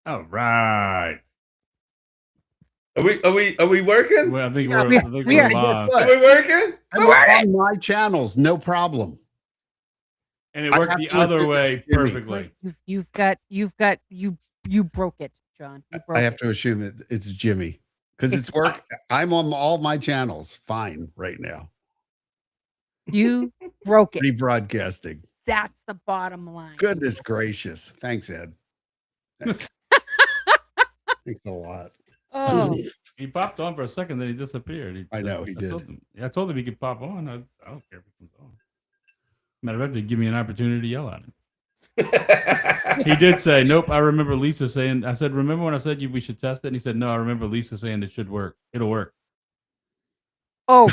All right. Are we working? Well, I think Yeah, we're we are. live. Are we working? We're working. On my channels, no problem. And it I worked have the to other admit, way Jimmy. perfectly. You broke it, John. You broke I have it. to assume it's Jimmy because it's work. I'm on all my channels fine right now. You broke it. Rebroadcasting. That's the bottom line. Goodness gracious. Thanks, Ed. Thanks. Thanks a lot. Oh, He popped on for a second, then he disappeared. I know, he did. I told him he could pop on. I don't care if he comes on. Matter of fact, they give me an opportunity to yell at him. He did say, "Nope." I remember Lisa saying, "I said, remember when I said we should test it?" And he said, "No, I remember Lisa saying it should work. It'll work." oh,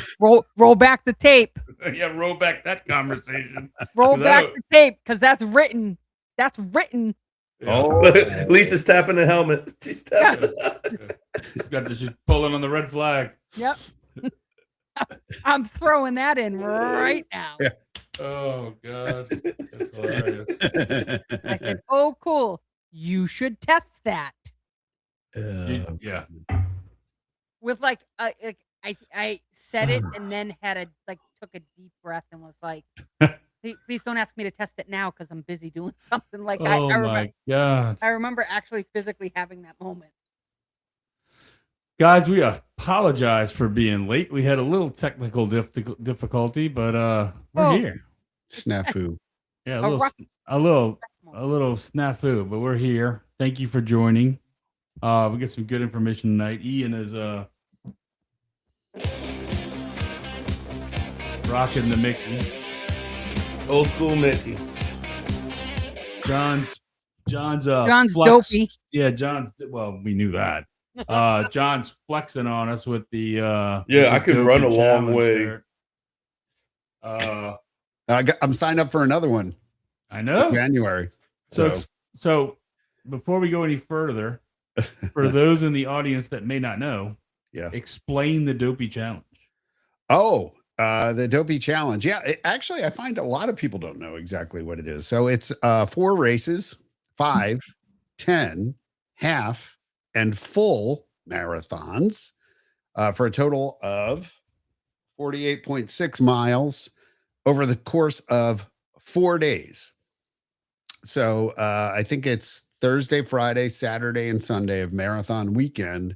roll back the tape. Yeah, roll back that conversation. Roll Is that back a- the tape because that's written. That's written. Oh, Lisa's tapping the helmet. She's tapping. She's pulling on the red flag. Yep. I'm throwing that in right now. Yeah. Oh God, that's hilarious. I said, "Oh, cool. You should test that Yeah. with I said it and then had took a deep breath and was like, please don't ask me to test it now because I'm busy doing something." Like Oh my God, I remember actually physically having that moment. guys, we apologize for being late. We had a little technical difficulty, but we're Oh. here. Snafu. Yeah, A rough a little snafu, but we're here. Thank you for joining. We get some good information tonight. Ian is rocking the Mickey. Old school Mickey. John's John's flex. dopey. Yeah, we knew that. John's flexing on us with the I can run a long way. I'm signed up for another one. I know. January. So before we go any further, for those in the audience that may not know, explain the Dopey Challenge. Oh, the Dopey Challenge. Yeah, actually, I find a lot of people don't know exactly what it is. So it's 4 races, 5, 10, half, and full marathons for a total of 48.6 miles over the course of 4 days. So I think it's Thursday, Friday, Saturday, and Sunday of marathon weekend.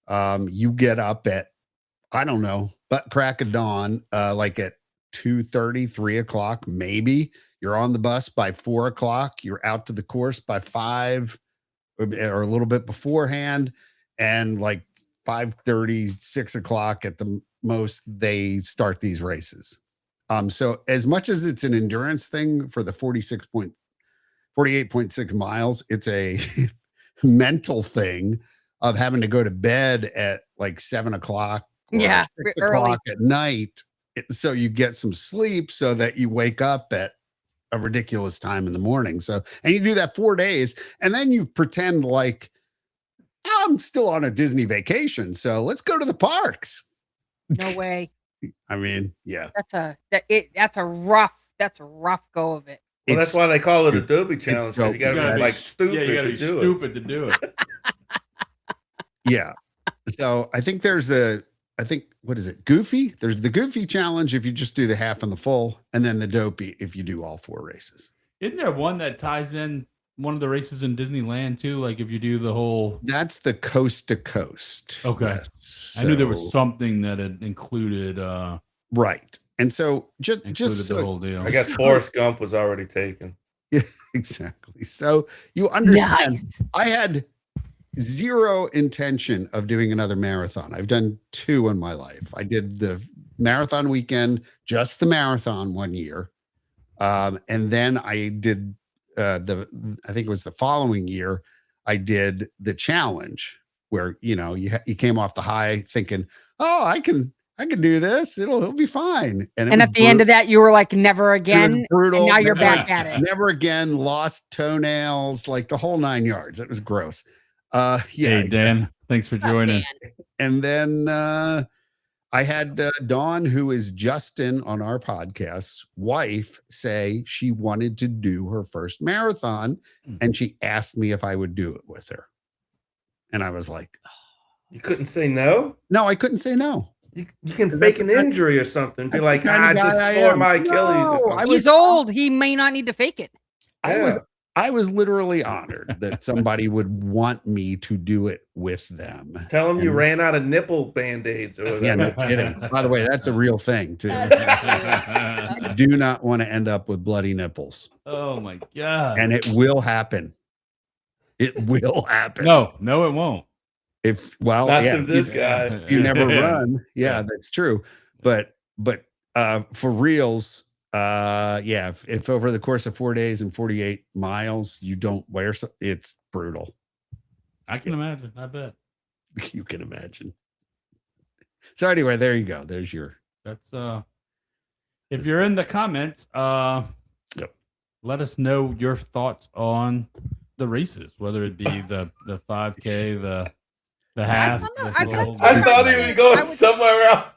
You get up at, I don't know, but crack of dawn, like at 2:30, 3 o'clock, maybe. You're on the bus by 4 o'clock. You're out to the course by 5 or a little bit beforehand. And like 5:30, 6 o'clock at the most, they start these races. So as much as it's an endurance thing for the 48.6 miles, it's a mental thing of having to go to bed at like 7 o'clock or 6 o'clock at night. So you get some sleep so that you wake up at a ridiculous time in the morning. So, and you do that 4 days and then you pretend like I'm still on a Disney vacation. So let's go to the parks. No way. I mean, yeah, that's a rough go of it. Well, that's why they call it a Dopey Challenge. You got to be like stupid. Yeah, you got to be stupid to do it. Yeah. So I think what is it? Goofy. There's the Goofy Challenge if you just do the half and the full, and then the Dopey if you do all 4 races. Isn't there one that ties in one of the races in Disneyland too? Like if you do the whole. That's the coast to coast. Okay. Yes. I knew there was something that had included. Right. And so just the whole deal. I guess Forrest Gump was already taken. Yeah, exactly. So you understand. Nice. I had zero intention of doing another marathon. I've done 2 in my life. I did the marathon weekend, just the marathon one year. And then I did I think it was the following year, I did the challenge where, you came off the high thinking, oh, I can do this. It'll be fine. And at the end of that, you were like, never again. Brutal. And now you're back at it. Never again. Lost toenails, like the whole 9 yards. It was gross. Yeah. Hey, Dan, thanks for joining. And then I had Dawn, who is Justin on our podcast's wife, say she wanted to do her first marathon, and she asked me if I would do it with her. And I was like, You couldn't say no. no, I couldn't say no. You can That's fake an the kind- injury or something. Be that's the like, kind of I just guy I tore am." my Achilles. No, or I something. He's old. He may not need to fake it. I was literally honored that somebody would want me to do it with them. Tell him you And- ran out of nipple band-aids or whatever. Yeah, no kidding. By the way, that's a real thing too. That's Do not want to end up with bloody nipples, Oh my god. and it will happen. It will happen. No, it won't. If Not yeah, to if this you, guy. if you never run, yeah, Yeah. that's true. But for reals, yeah, if over the course of 4 days and 48 miles you don't wear, it's brutal. I can imagine. I bet. You can imagine. So anyway, there you go. There's your That's if you're in the comments, Yep. let us know your thoughts on the races, whether it be the 5K, the half. don't know. the I full- thought- I thought he was going I would- somewhere else.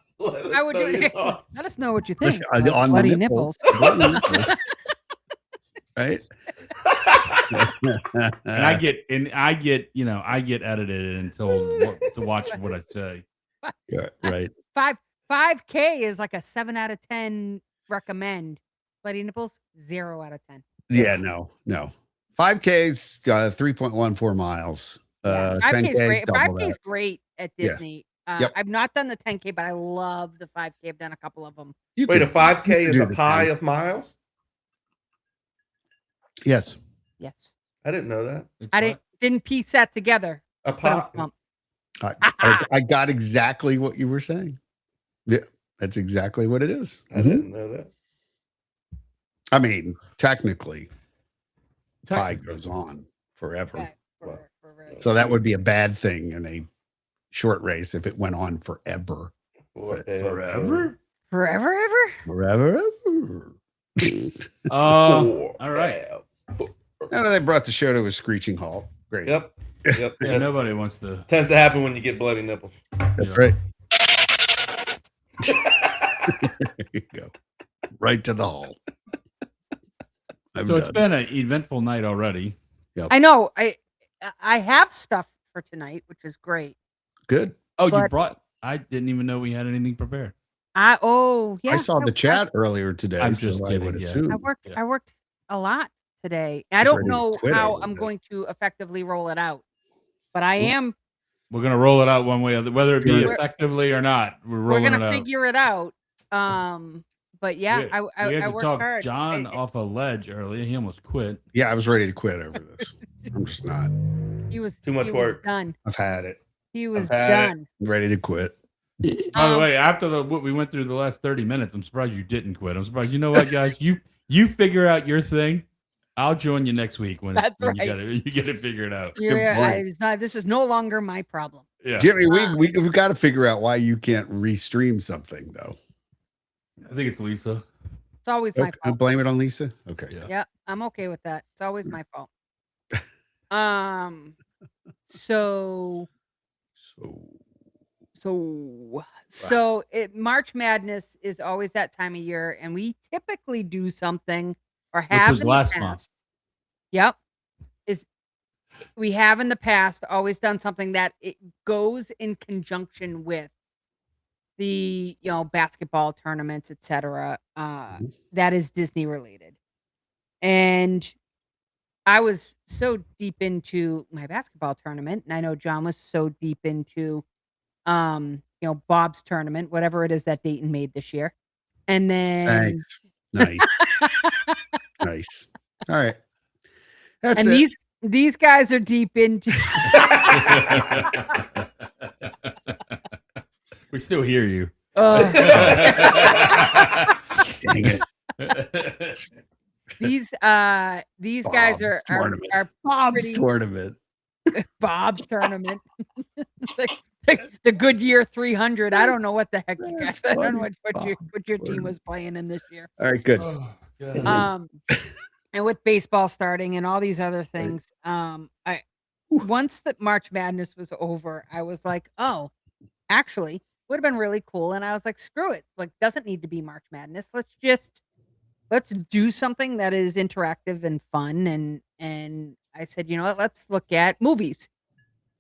I would do it. Let us know what you think. on about the bloody nipples. nipples. Right? And I get I get edited and told to watch what I say. Yeah, right. 5K is like a 7 out of 10 recommend. Bloody nipples, 0 out of 10. Yeah, no. 5K's 3.14 miles. 5K is 10K, great. double 5K that. is great at Yeah. Disney. Yep. I've not done the 10K, but I love the 5K. I've done a couple of them. You Wait, a could- 5K you is could a do the pie 10. of miles? Yes. Yes, I didn't know that. I didn't piece that together. A But pie. I got exactly what you were saying. Yeah, that's exactly what it is. I Mhm. didn't know that. I mean, technically, pie goes on forever. Yeah, Well, So that would be a bad thing in a short race if it went on forever. Forever? Forever, ever? Forever. ever. All right. Now they brought the show to a screeching halt. Great. Yep. Yep. Yeah, That's- nobody wants to. tends to happen when you get bloody nipples. That's Yeah. right. There you go. Right to the halt. I'm So it's done. been an eventful night already. I know. I have stuff for tonight, which is great. Good. Oh, you But- brought? I didn't even know we had anything prepared. Yeah. I saw the chat earlier today. I'm so just I kidding, would yeah. assume. Yeah. I worked a lot today. I He's don't ready to know quit how over I'm that. going to effectively roll it out, but I Well, am. We're gonna roll it out one way or the whether it be We're- effectively or not. We're We're rolling gonna it out. figure it out. But yeah, we I had to worked talk hard. John off a ledge earlier. He almost quit. Yeah, I was ready to quit over this. I'm just not. He was Too much he work. Was done. I've had it. He was had it. done. I'm ready to quit. By the Um, way, after what we went through the last 30 minutes, I'm surprised you didn't quit. I'm surprised. You know what, guys? You figure out your thing. I'll join you next week when, That's when right. you get it figured out. good point. This is no longer my problem. Yeah, Jimmy, we've got to figure out why you can't restream something though. I think it's Lisa. It's always my Okay, fault. blame it on Lisa. Okay. Yeah. Yeah, I'm okay with that. It's always my fault. So March Madness is always that time of year, and we typically do something or have was in the last month. past. Yep, we have in the past always done something that it goes in conjunction with the basketball tournaments, etc. That is Disney related, and I was so deep into my basketball tournament, and I know John was so deep into Bob's tournament, whatever it is that Dayton made this year. And then Thanks. Nice. Nice. All right. That's and it. these guys are deep into We still hear you. oh, Dang it. these guys are tournament. are Bob's pretty- tournament. Bob's tournament. the Goodyear 300. I don't know what the heck you guys. That's I don't know funny. what your Bob's team tournament. was playing in this year. All right, good. Oh, God. And with baseball starting and all these other things, once the March Madness was over, I was like, oh, actually, would have been really cool. And I was like, screw it. Like, doesn't need to be March Madness. Let's do something that is interactive and fun. And I said, you know what? Let's look at movies.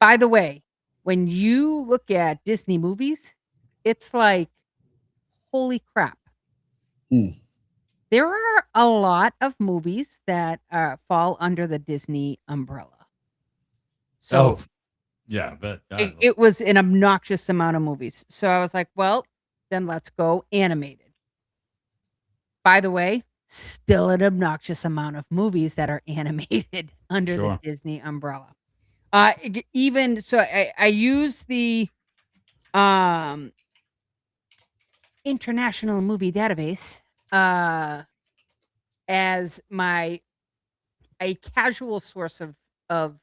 By the way, when you look at Disney movies, it's like, holy crap. There are a lot of movies that fall under the Disney umbrella. So yeah, but it was an obnoxious amount of movies. So I was like, well, then let's go animated. By the way, still an obnoxious amount of movies that are animated under the Disney umbrella. Even so, I use the International Movie Database as a casual source of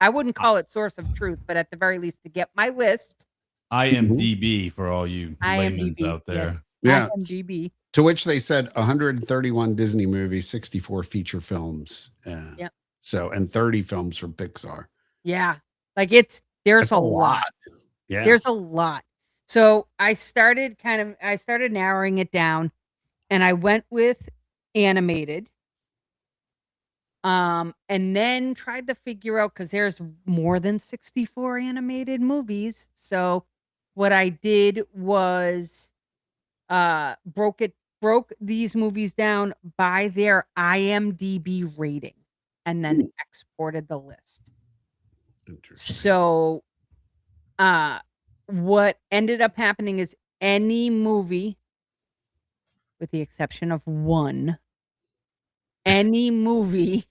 I wouldn't call it source of truth, but at the very least to get my list. IMDb for all you laymen out there. Yeah. IMDb. To which they said 131 Disney movies, 64 feature films. Yep. So, and 30 films from Pixar. Yeah. Like there's a lot. Yeah. There's a lot. So I started narrowing it down, and I went with animated. And then tried to figure out, because there's more than 64 animated movies. So what I did was broke these movies down by their IMDb rating and then exported the list. Interesting. So what ended up happening is any movie, with the exception of one, any movie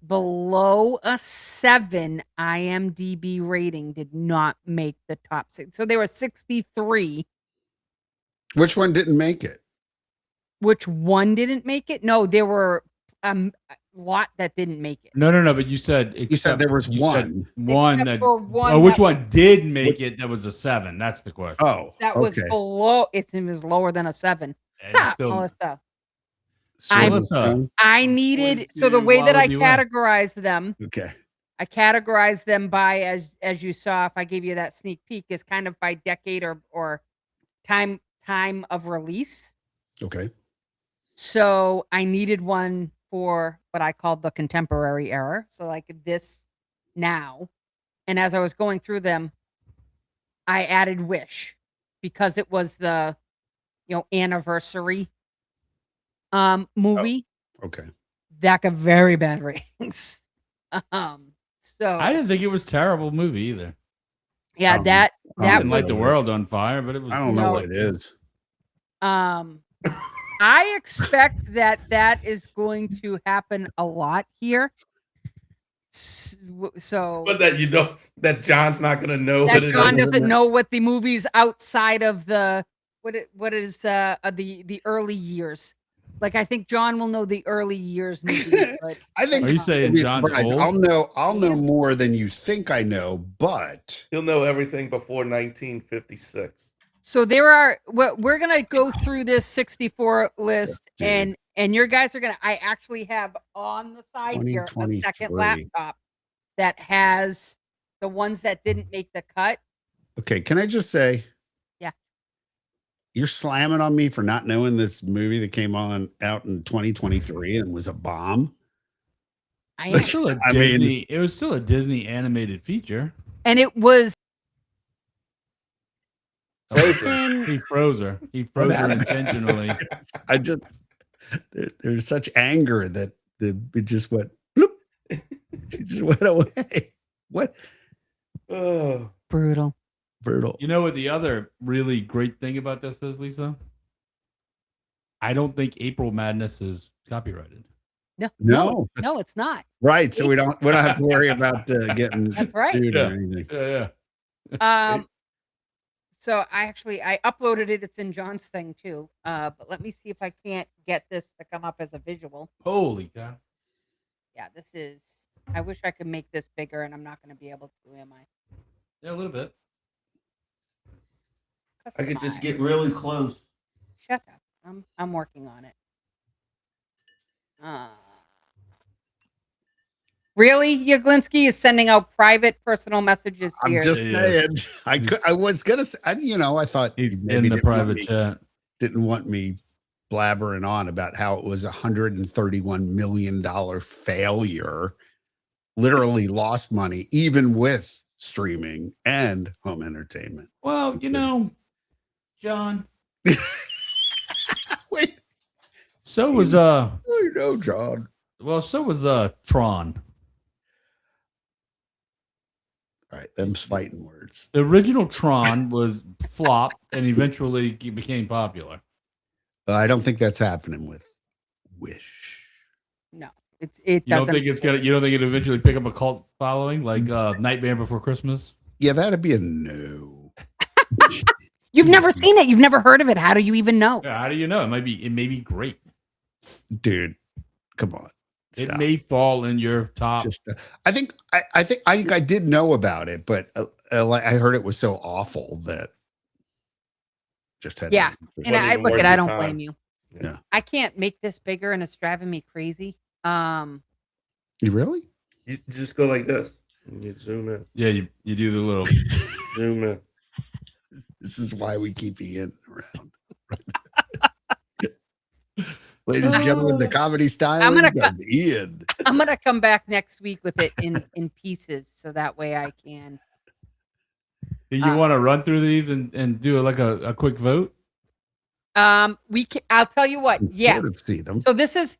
below a 7 IMDb rating did not make the top 6. So there were 63. Which one didn't make it? Which one didn't make it? No, there were a lot that didn't make it. No. But you said there was one. One Except that. for one Oh, which that one did make it? That was a 7. That's the question. Oh, that was below. It was lower than a 7. And Stop, still- Melissa. Melissa. I needed, so the way that I categorized them, Okay. I categorized them by, as you saw, if I gave you that sneak peek, is kind of by decade or time of release. Okay. So I needed one for what I called the contemporary era. So like this now. And as I was going through them, I added Wish because it was the, anniversary movie. Oh, okay. That got very bad ratings. So I didn't think it was a terrible movie either. yeah, I that Didn't was light the world on fire, but it was. I don't know what it is. I expect that is going to happen a lot here. So But that John's not going to know that what it John is. doesn't know what the movies outside of the the early years. Like I think John will know the early years movies, but I think. Are you saying John's old? I'll know more than you think I know, but He'll know everything before 1956. so we're gonna go through this 64 list, and your guys are gonna. I actually have on the side here a second 2023. laptop that has the ones that didn't make the cut. okay. Can I just say, Yeah, you're slamming on me for not knowing this movie that came out in 2023 and was a bomb. It was still it was still a Disney animated feature. and it was. Frozen. He froze her. He froze her intentionally. I just there's such anger that it just went bloop. She just went away. What? Oh, Brutal. You know what the other really great thing about this is, Lisa? I don't think April Madness is copyrighted. No. No, it's not. Right. So we don't have to worry about getting That's right. sued Yeah. or anything. Yeah. So I uploaded it. It's in John's thing too. But let me see if I can't get this to come up as a visual. Holy cow. Yeah, this is. I wish I could make this bigger, and I'm not going to be able to. Am I? Yeah, a little bit. I could just Customize. get really close. Shut up. I'm working on it. Really, Yaglinski is sending out private personal messages I'm here. just Yeah. saying. I was gonna say. I thought He's maybe in the didn't want private me- chat. Didn't want me blabbering on about how it was $131 million failure. Literally lost money, even with streaming, and home entertainment. Well, John. Wait, So was I know, John. well, so was Tron. All right, them's fighting words. The original Tron was flopped and eventually became popular. I don't think that's happening with Wish. No, it You don't doesn't. think it's gonna? You don't think it eventually pick up a cult following like Nightmare Before Christmas? Yeah, that'd be a no. You've never seen it. You've never heard of it. How do you even know? Yeah, how do you know? It may be great. Dude, come on. It Stop. may fall in your top. Just I think I did know about it, but I heard it was so awful that just had Yeah. to- And Wasn't I even look worth at. I your don't time. blame you. Yeah. I can't make this bigger, and it's driving me crazy. You really? You just go like this. And you zoom in. Yeah, you do the little. Zoom in. This is why we keep Ian around. Ladies and gentlemen, the comedy style I'm gonna of Ian. I'm gonna come back next week with it in pieces, so that way I can. Do you want to run through these and do like a quick vote? We can. I'll tell you what. You Yes. sort of see them. So this is.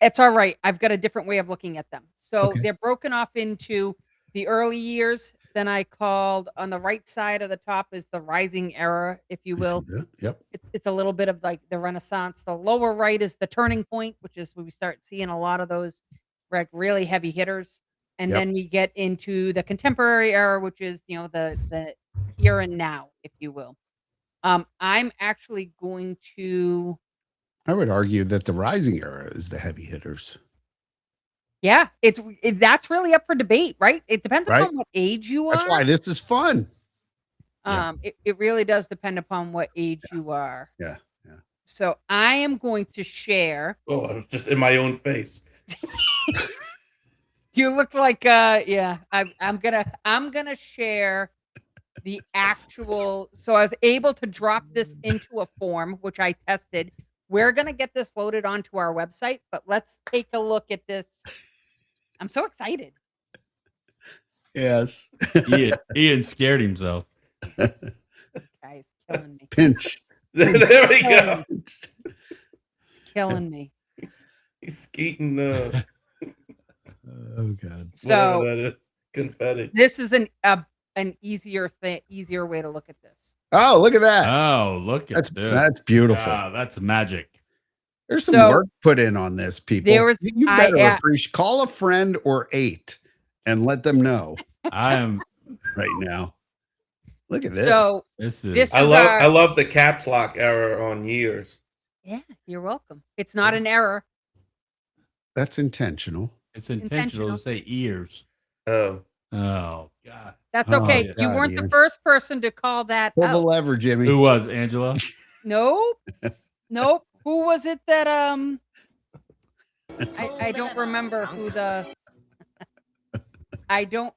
It's all right. I've got a different way of looking at them. So Okay. they're broken off into the early years. Then I called on the right side of the top is the rising era, if you I see will. that. Yep. It's a little bit of like the Renaissance. The lower right is the turning point, which is where we start seeing a lot of those like really heavy hitters. And Yep. then we get into the contemporary era, which is the here and now, if you will. I'm actually going to. I would argue that the rising era is the heavy hitters. Yeah, that's really up for debate, right? It depends Right. upon what age you are. That's why this is fun. It really does depend upon what age you are. Yeah. So I am going to share. Oh, I was just in my own face. You look like I'm gonna share the actual. So I was able to drop this into a form, which I tested. We're gonna get this loaded onto our website, but let's take a look at this. I'm so excited. Yes. Ian scared himself. Guys, killing me. Pinch. There we go. It's killing me. He's skeeting Oh God. So whatever that is. Confetti. this is an easier way to look at this. Oh, look at that. Oh, look at That's beautiful. Wow, that's magic. There's some So- work put in on this, people. There was- you I- better yeah. appreciate. Call a friend or 8 and let them know I am. right now. Look at this. So This is. This- I is love our- I love the caps lock error on years. yeah, you're welcome. It's not an error. That's intentional. It's intentional to say ears. Oh. Oh God. That's Oh, okay. yeah. You weren't Ian. the first person to call that Pull the out. lever, Jimmy. Who was Angela? Nope. Nope. Who was it that I don't remember who the I don't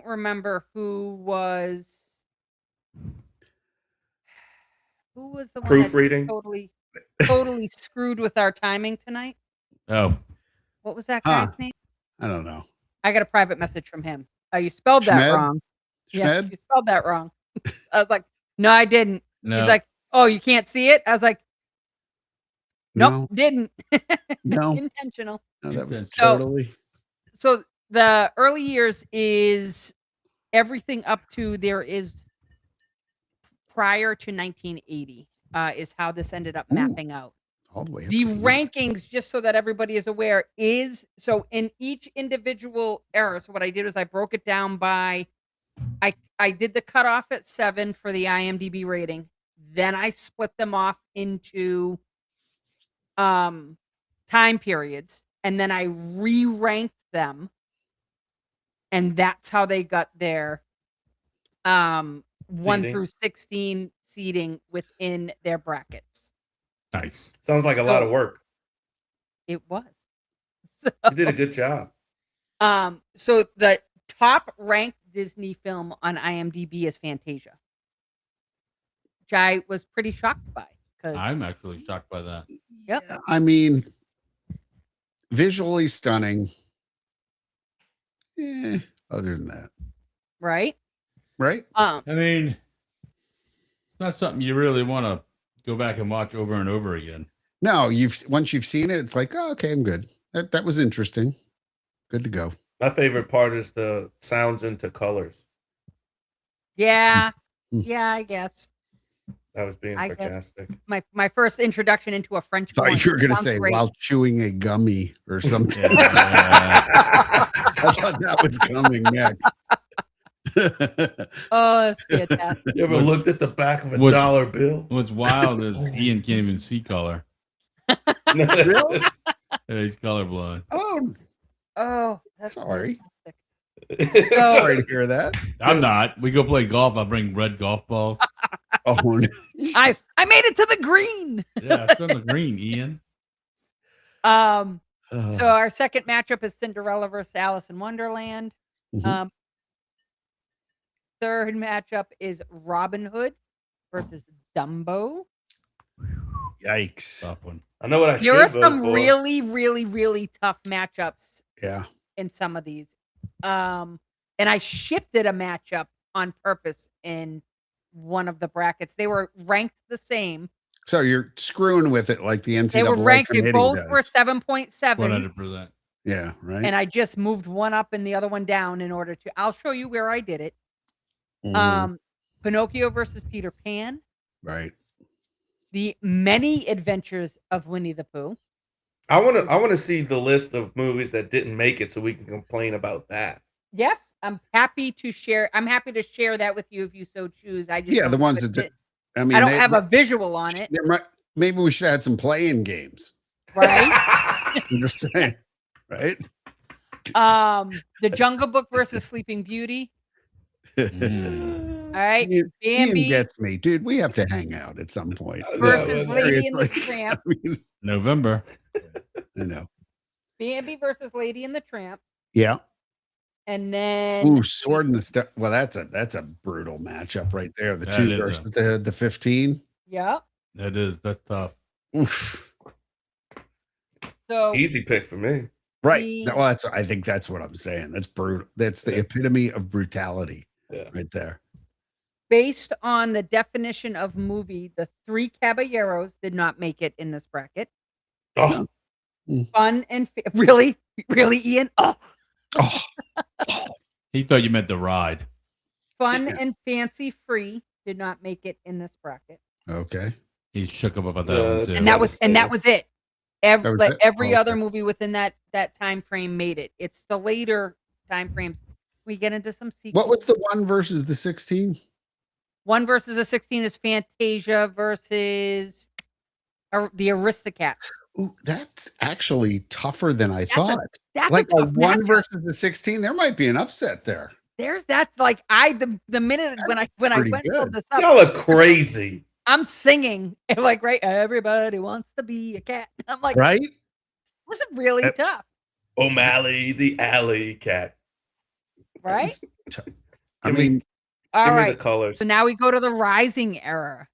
remember who was the one that Proofreading. totally screwed with our timing tonight. Oh, What was that Huh. guy's name? I don't know. I got a private message from him. You spelled that Schmed? wrong. Yeah, Schmed? you spelled that wrong. I was like, no, I didn't. no. He's like, oh, you can't see it? I was like, nope, didn't. No. Intentional. No, that was So- totally. So the early years is everything up to there is prior to 1980 is how this ended up Ooh. mapping out. All the way up The to the- rankings, just so that everybody is aware, is so in each individual era. So what I did was I broke it down by I did the cutoff at 7 for the IMDb rating. Then I split them off into time periods, and then I re-ranked them, and that's how they got their 1 Seating. through 16 seating within their brackets. nice. Sounds like a lot of work. It was. So, You did a good job. so the top ranked Disney film on IMDb is Fantasia, which I was pretty shocked by because I'm actually shocked by that. Yep. Yeah, I mean, visually stunning. Other than that, right? Right? I mean, it's not something you really want to go back and watch over and over again. No, once you've seen it, it's like, oh, okay, I'm good. That was interesting. Good to go. My favorite part is the sounds into colors. Yeah. Mm. Yeah, I guess. That was being I guess. sarcastic. My first introduction into a French Thought horn. you were going to Sounds say great. while chewing a gummy or something. Yeah. I thought that was coming next. Oh, that's fantastic. You ever What's- looked at the back of a what's- dollar bill? What's wild is Ian can't even see color. Really? Yeah, he's colorblind. Oh, Oh, that's Sorry. fantastic. sorry to hear that. I'm not. We go play golf. I'll bring red golf balls. Oh, no. I made it to the green. Yeah, it's on the green, Ian. So our second matchup is Cinderella versus Alice in Wonderland. Mhm. Third matchup is Robin Hood versus Dumbo. Yikes. Tough one. I know what I should There are vote some for. really, really, really tough matchups Yeah. in some of these. And I shifted a matchup on purpose in one of the brackets. They were ranked the same. So you're screwing with it like the NCAA They were ranked. They committee both does. were 7.7. 100%. Yeah, right. And I just moved one up and the other one down in order to. I'll show you where I did it. Mhm. Pinocchio versus Peter Pan. Right. The Many Adventures of Winnie the Pooh. I want to see the list of movies that didn't make it so we can complain about that. Yes, I'm happy to share. I'm happy to share that with you if you so choose. I just Yeah, don't the ones have that it- I mean, I don't have a visual on it, maybe we should add some playing games. right? I'm just saying, right? The Jungle Book versus Sleeping Beauty. Mm. All right, Ian Bambi gets me, dude. We have to hang out at some point. versus Yeah, Lady and the Seriously. Tramp. I mean, November. I know. Bambi versus Lady and the Tramp, Yeah. and then Ooh, Sword and the Stone. Well, that's a brutal matchup right there. The That 2 is versus the 15. yeah. That's tough. Oof. So Easy pick for me. Right. The- Well, I think that's what I'm saying. That's brutal. That's the epitome of brutality Yeah. right there. based on the definition of movie, the Three Caballeros did not make it in this bracket. Oh, Fun and really, Ian. Oh, Oh, He thought you meant the ride. Fun and Fancy Free did not make it in this bracket, okay. He shook up about Yeah, that one that's- too. and that was it. That was it? Every Oh, other okay. movie within that time frame made it. It's the later time frames. We get into some sequels. What was the 1 versus the 16? 1 versus a 16 is Fantasia versus the Aristocats. Ooh, that's actually tougher than I That's a thought. That's Like a a tough 1 matchup. versus the 16, there might be an upset there. That's like the minute when I pretty went to look good. this up, y'all are crazy. I'm singing and like right. Everybody wants to be a cat. I'm like, Right? this is really Uh, tough, O'Malley, the alley cat. right? I Give me- mean, All Give me right. the colors. So now we go to the Rising era.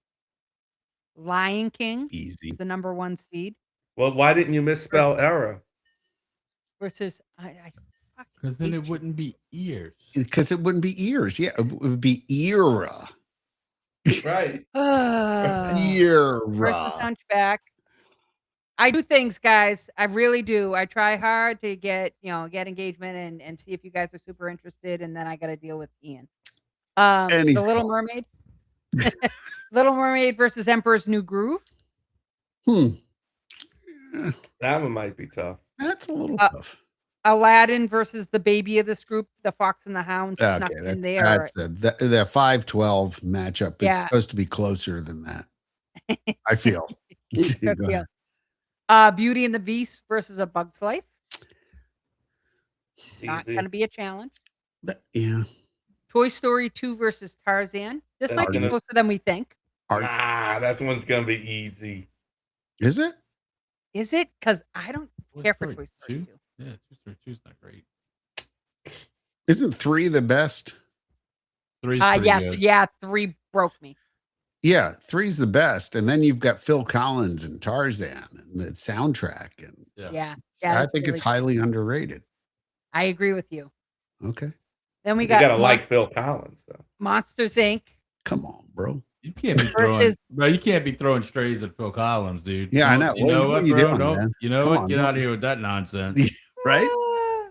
Lion King easy. is the number 1 seed Well, why didn't you misspell era? versus I Because then it wouldn't be ears. Because it wouldn't be ears. Yeah, it would be era. Right. versus Era. Hunchback. I do things, guys. I really do. I try hard to get engagement and see if you guys are super interested, and then I got to deal with Ian. And he's The Little gone. Mermaid. Little Mermaid versus Emperor's New Groove. Eh, That one might be tough. that's a little Uh, tough. Aladdin versus the baby of this group, the Fox and the Hound. Snuck Okay, in that's there. the 5-12 matchup is Yeah. supposed to be closer than that. I feel. Go Yeah. ahead. Beauty and the Beast versus A Bug's Life. Not Easy. going to be a challenge. Yeah. Toy Story 2 versus Tarzan. This That's might be gonna- closer than we think. Nah, that one's gonna be easy. Is it? Is it? Because I don't Toy care for Story Toy Story 2? 2. Yeah, Toy Story 2's not great. Isn't 3 the best? 3's pretty good. Yeah, 3 broke me. Yeah, 3's the best. And then you've got Phil Collins and Tarzan and the soundtrack. And Yeah. Yeah. I it's think really it's highly underrated. I agree with you. Okay. Then we You got gotta like Phil Collins though. Monsters Inc. Come on, bro. You can't be throwing, Versus- bro. You can't be throwing strays at Phil Collins, dude. Yeah, I Don't- know. You know What what, are you bro? doing, Don't. man? You know Come what? on, Get don't- out of here with that nonsense. Right? Ah.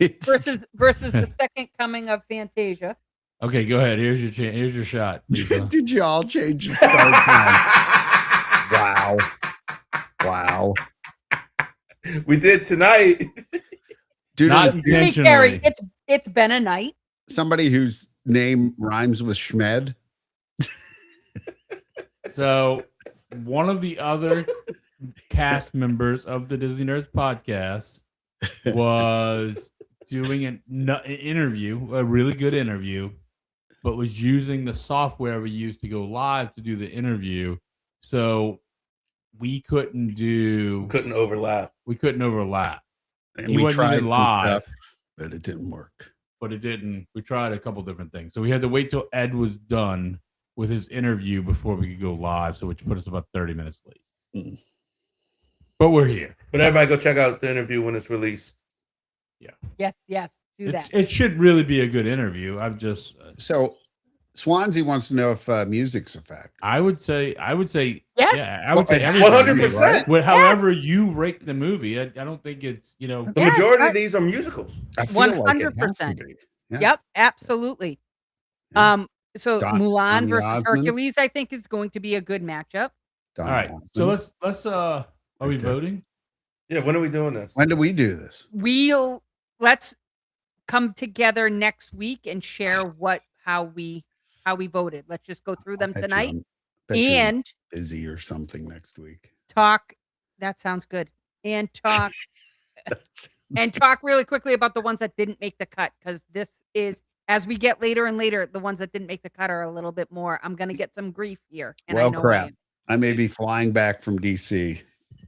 Right? versus the second coming of Fantasia. Okay, go ahead. Here's your chance. Here's your shot. Lisa. Did you all change the start time? Wow. Wow. We did tonight. Dude, Not is To be intentionally. Carrie, it's been a night. somebody whose name rhymes with Schmed. So, one of the other cast members of the Disney Nerds podcast was doing an interview, a really good interview, but was using the software we used to go live to do the interview. So we couldn't overlap. And He we wasn't tried even some live. stuff, but it didn't work. But it didn't. We tried a couple different things. So we had to wait till Ed was done with his interview before we could go live. So which put us about 30 minutes late. Mm. But we're here. But everybody go check out the interview when it's released. Yes, do that. It should really be a good interview. I'm just So Swansea wants to know if music's a factor. I would say Yes. yeah, I would say Well, everything. 100%. However you rate the movie, I don't think it's, you know, The Yes, majority right. of these are musicals. I feel like it has to 100%. be. Yeah. Yep, absolutely. Yeah. So Don- Mulan Donny versus Osmond. Hercules, I think, is going to be a good matchup. Don all right. Johnson. So let's are we Right there. voting? Yeah, when are we doing this? When do we do this? Let's come together next week and share how we voted. Let's just go through them Bet you tonight I'm- bet you I'm and busy or something next week. talk. That sounds good. And talk That's- and talk really quickly about the ones that didn't make the cut, because this is, as we get later and later, the ones that didn't make the cut are a little bit more. I'm going to get some grief here. And I Well, know I crap. am. I may be flying back from DC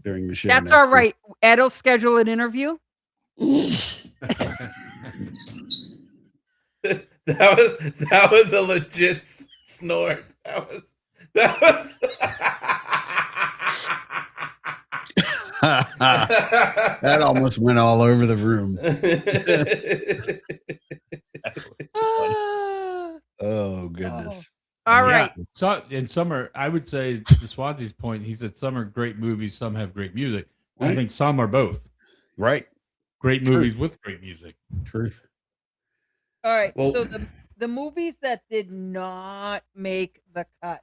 during the show. That's next all week. right. Ed will schedule an interview. That was a legit snort. That was That almost went all over the room. Oh goodness. All Yeah. right. So in summer, I would say to Swansea's point, he said some are great movies, some have great music. I Right. think some are both Right. great True. movies with great music. Truth. All right. Well- so the movies that did not make the cut.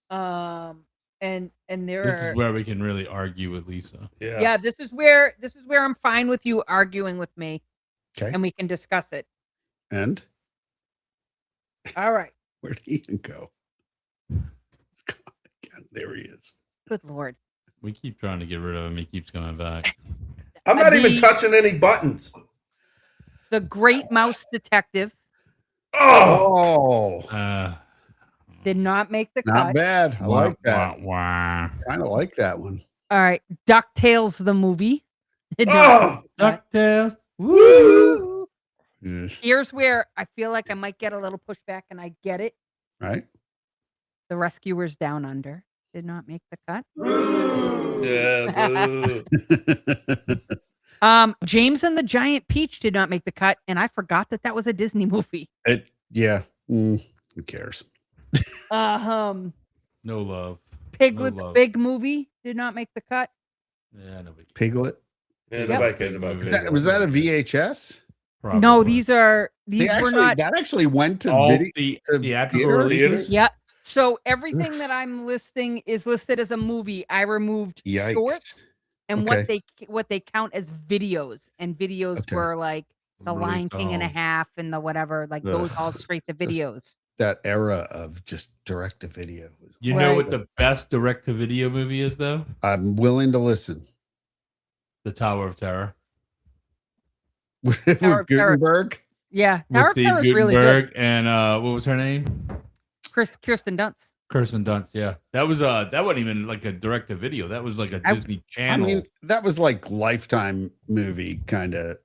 And there This are is where we can really argue with Lisa. yeah, this is where I'm fine with you arguing with me Okay. and we can discuss it. And All right. where'd Ian go? It's gone again. There he is. Good Lord. We keep trying to get rid of him. He keeps coming back. I'm not even The- touching any buttons. The Great Mouse Detective Oh, Oh, did not make the not cut. bad. I like that. Wah, Kind of like that one. All right. DuckTales the movie. Did not oh, make the cut. DuckTales. Woo! Yes. Here's where I feel like I might get a little pushback, and I get it. Right. The Rescuers Down Under did not make the cut. yeah, boo. James and the Giant Peach did not make the cut, and I forgot that was a Disney movie. Yeah. Who cares? No love. Piglet's love. Big Movie did not make the cut. Yeah, nobody. Piglet. Yeah, nobody cares about Is Piglet. Was that a VHS? No, Probably. these were That not. actually went to all video. the to theatrical theater? releases. Yeah. So everything that I'm listing is listed as a movie. I removed shorts Yikes. and Okay. what they count as videos, and videos Okay. were like the Lion King and a Released- half and the whatever, like those all Ugh. straight to videos. That era of just direct to video. You know Right. what the best direct-to-video movie is, though? I'm willing to listen. The Tower of Terror. With Tower of Terror. Gutenberg. Yeah, With Tower of Steve Terror is really good. Guttenberg and what was her name? Kirsten Dunst. Kirsten Dunst. Yeah, that wasn't even like a direct-to-video. That was like a I- Disney I Channel. mean, that was like Lifetime movie kind of.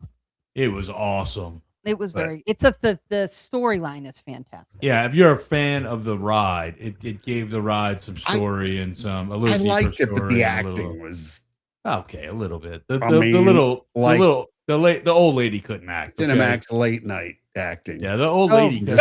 It was awesome. It was But- very. It's the storyline is fantastic. Yeah, if you're a fan of the ride, it gave the ride some I- story and some a little. I deeper liked it, but story the and a acting little- was okay, a little bit. The I the mean, little like- the little The old lady couldn't act. okay? Cinemax late night acting. Yeah, the old Oh. lady. Okay.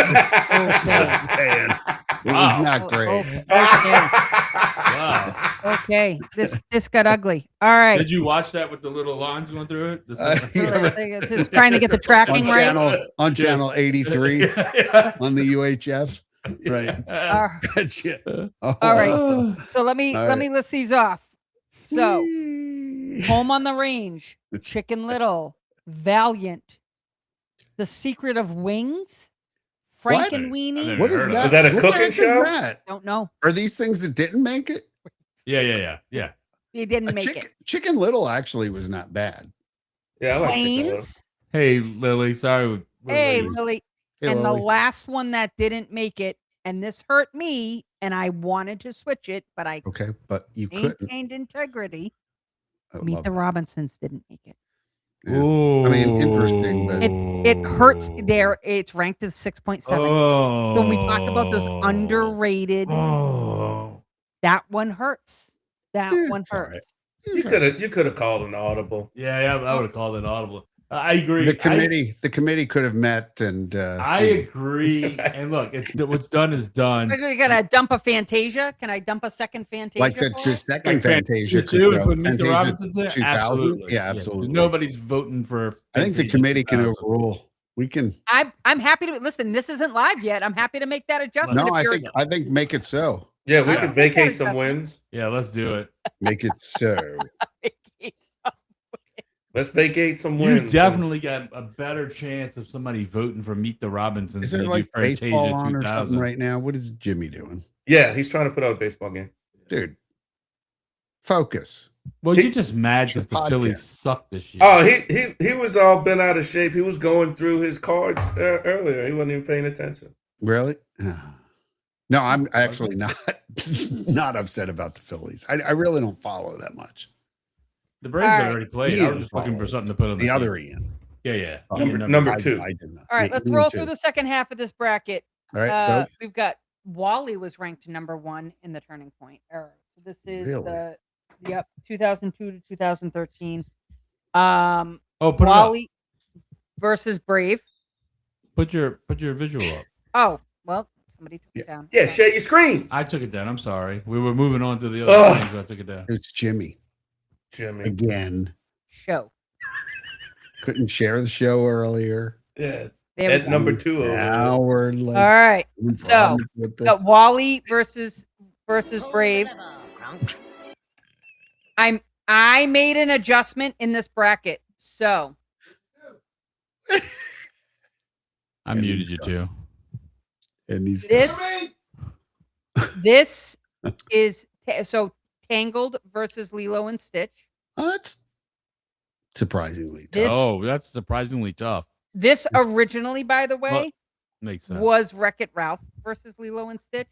It Wow. was not Oh, great. okay. Wow. Okay. This got ugly. All right. Did you watch that with the little lines going through it? Yeah. It's just trying to get the tracking on right. channel 83 Yes. on the UHF. Right. All Gotcha. Oh, all right. So let me All let me list these off. So sweet. Home on the Range, Chicken Little, Valiant, The Secret of Wings, Frank What? and Weenie. What is Heard of that? Is that a What the cooking heck is show? that? Don't know. Are these things that didn't make it? Yeah. They didn't make it. Chicken Little actually was not bad. Yeah, I like Chicken Little. Planes. Hey, Lily. Sorry. we're Hey, late. Lily. Hey, And the Lily. last one that didn't make it, and this hurt me, and I wanted to switch it, but I Okay, but you couldn't. maintained integrity. I Meet love the that. Robinsons didn't make it. Yeah. I mean, interesting, but- It hurts there. It's ranked as 6.7. Oh. So when we talk about those underrated, Oh. that one hurts. That Yeah, one it's all right. hurts. You could have called an audible. Yeah. I would have called it audible. I agree. The committee could have met and I agree. And look, it's what's done is done. We're gonna dump a Fantasia. Can I dump a second Fantasia? like the for it? second Like Fantasia could too, go. and put Meet the Fantasia Robinsons there. 2000? Absolutely. Yeah, absolutely. Nobody's voting for. I think the Fantasia committee can 2000. overrule. We can. I'm happy to listen. This isn't live yet. I'm happy to make that adjustment. No, if you're- I think make it so. Yeah, we I could think that vacate is some definitely- wins. Yeah, let's do it. Make it so. Let's vacate some You wins. definitely got a better chance of somebody voting for Meet the Robinsons. Is there than like you Fantasia baseball on or 2000. something right now? What is Jimmy doing, Yeah, he's trying to put out a baseball game. dude? Focus. Well, He- you're just mad It's your because the Phillies podcast. suck this year. Oh, he was all bent out of shape. He was going through his cards earlier. He wasn't even paying attention. Really? No, I'm actually not upset about the Phillies. I really don't follow that much. The Braves All had right. already played. I Ian was just looking for follows. something to put on The the other team. Ian. Yeah. Oh, Ian number I- two. I did not. All right, Yeah, let's Ian roll too. through the second half of this bracket. All right, go. We've got Wally was ranked number 1 in the Turning Point era. So this is Really? the 2002 to 2013. Oh, put it Wally versus Brave. up. Put your visual up. Oh, well, somebody took Yeah. it down. Yeah, share your screen, I took it down. I'm sorry. We were moving on to the other Ugh. things. So I took it down. It's Jimmy Jimmy. again. Show. Couldn't share the show earlier. Yes. There we At go. number 2 over Now we're like All right. having So, problems with the- Got Wally versus Brave. I made an adjustment in this bracket. So I muted you too. and he's this is so Tangled versus Lilo and Stitch. Oh, that's surprisingly tough. This Oh, that's surprisingly tough. this originally, by the way, Makes sense. was Wreck-It Ralph versus Lilo and Stitch,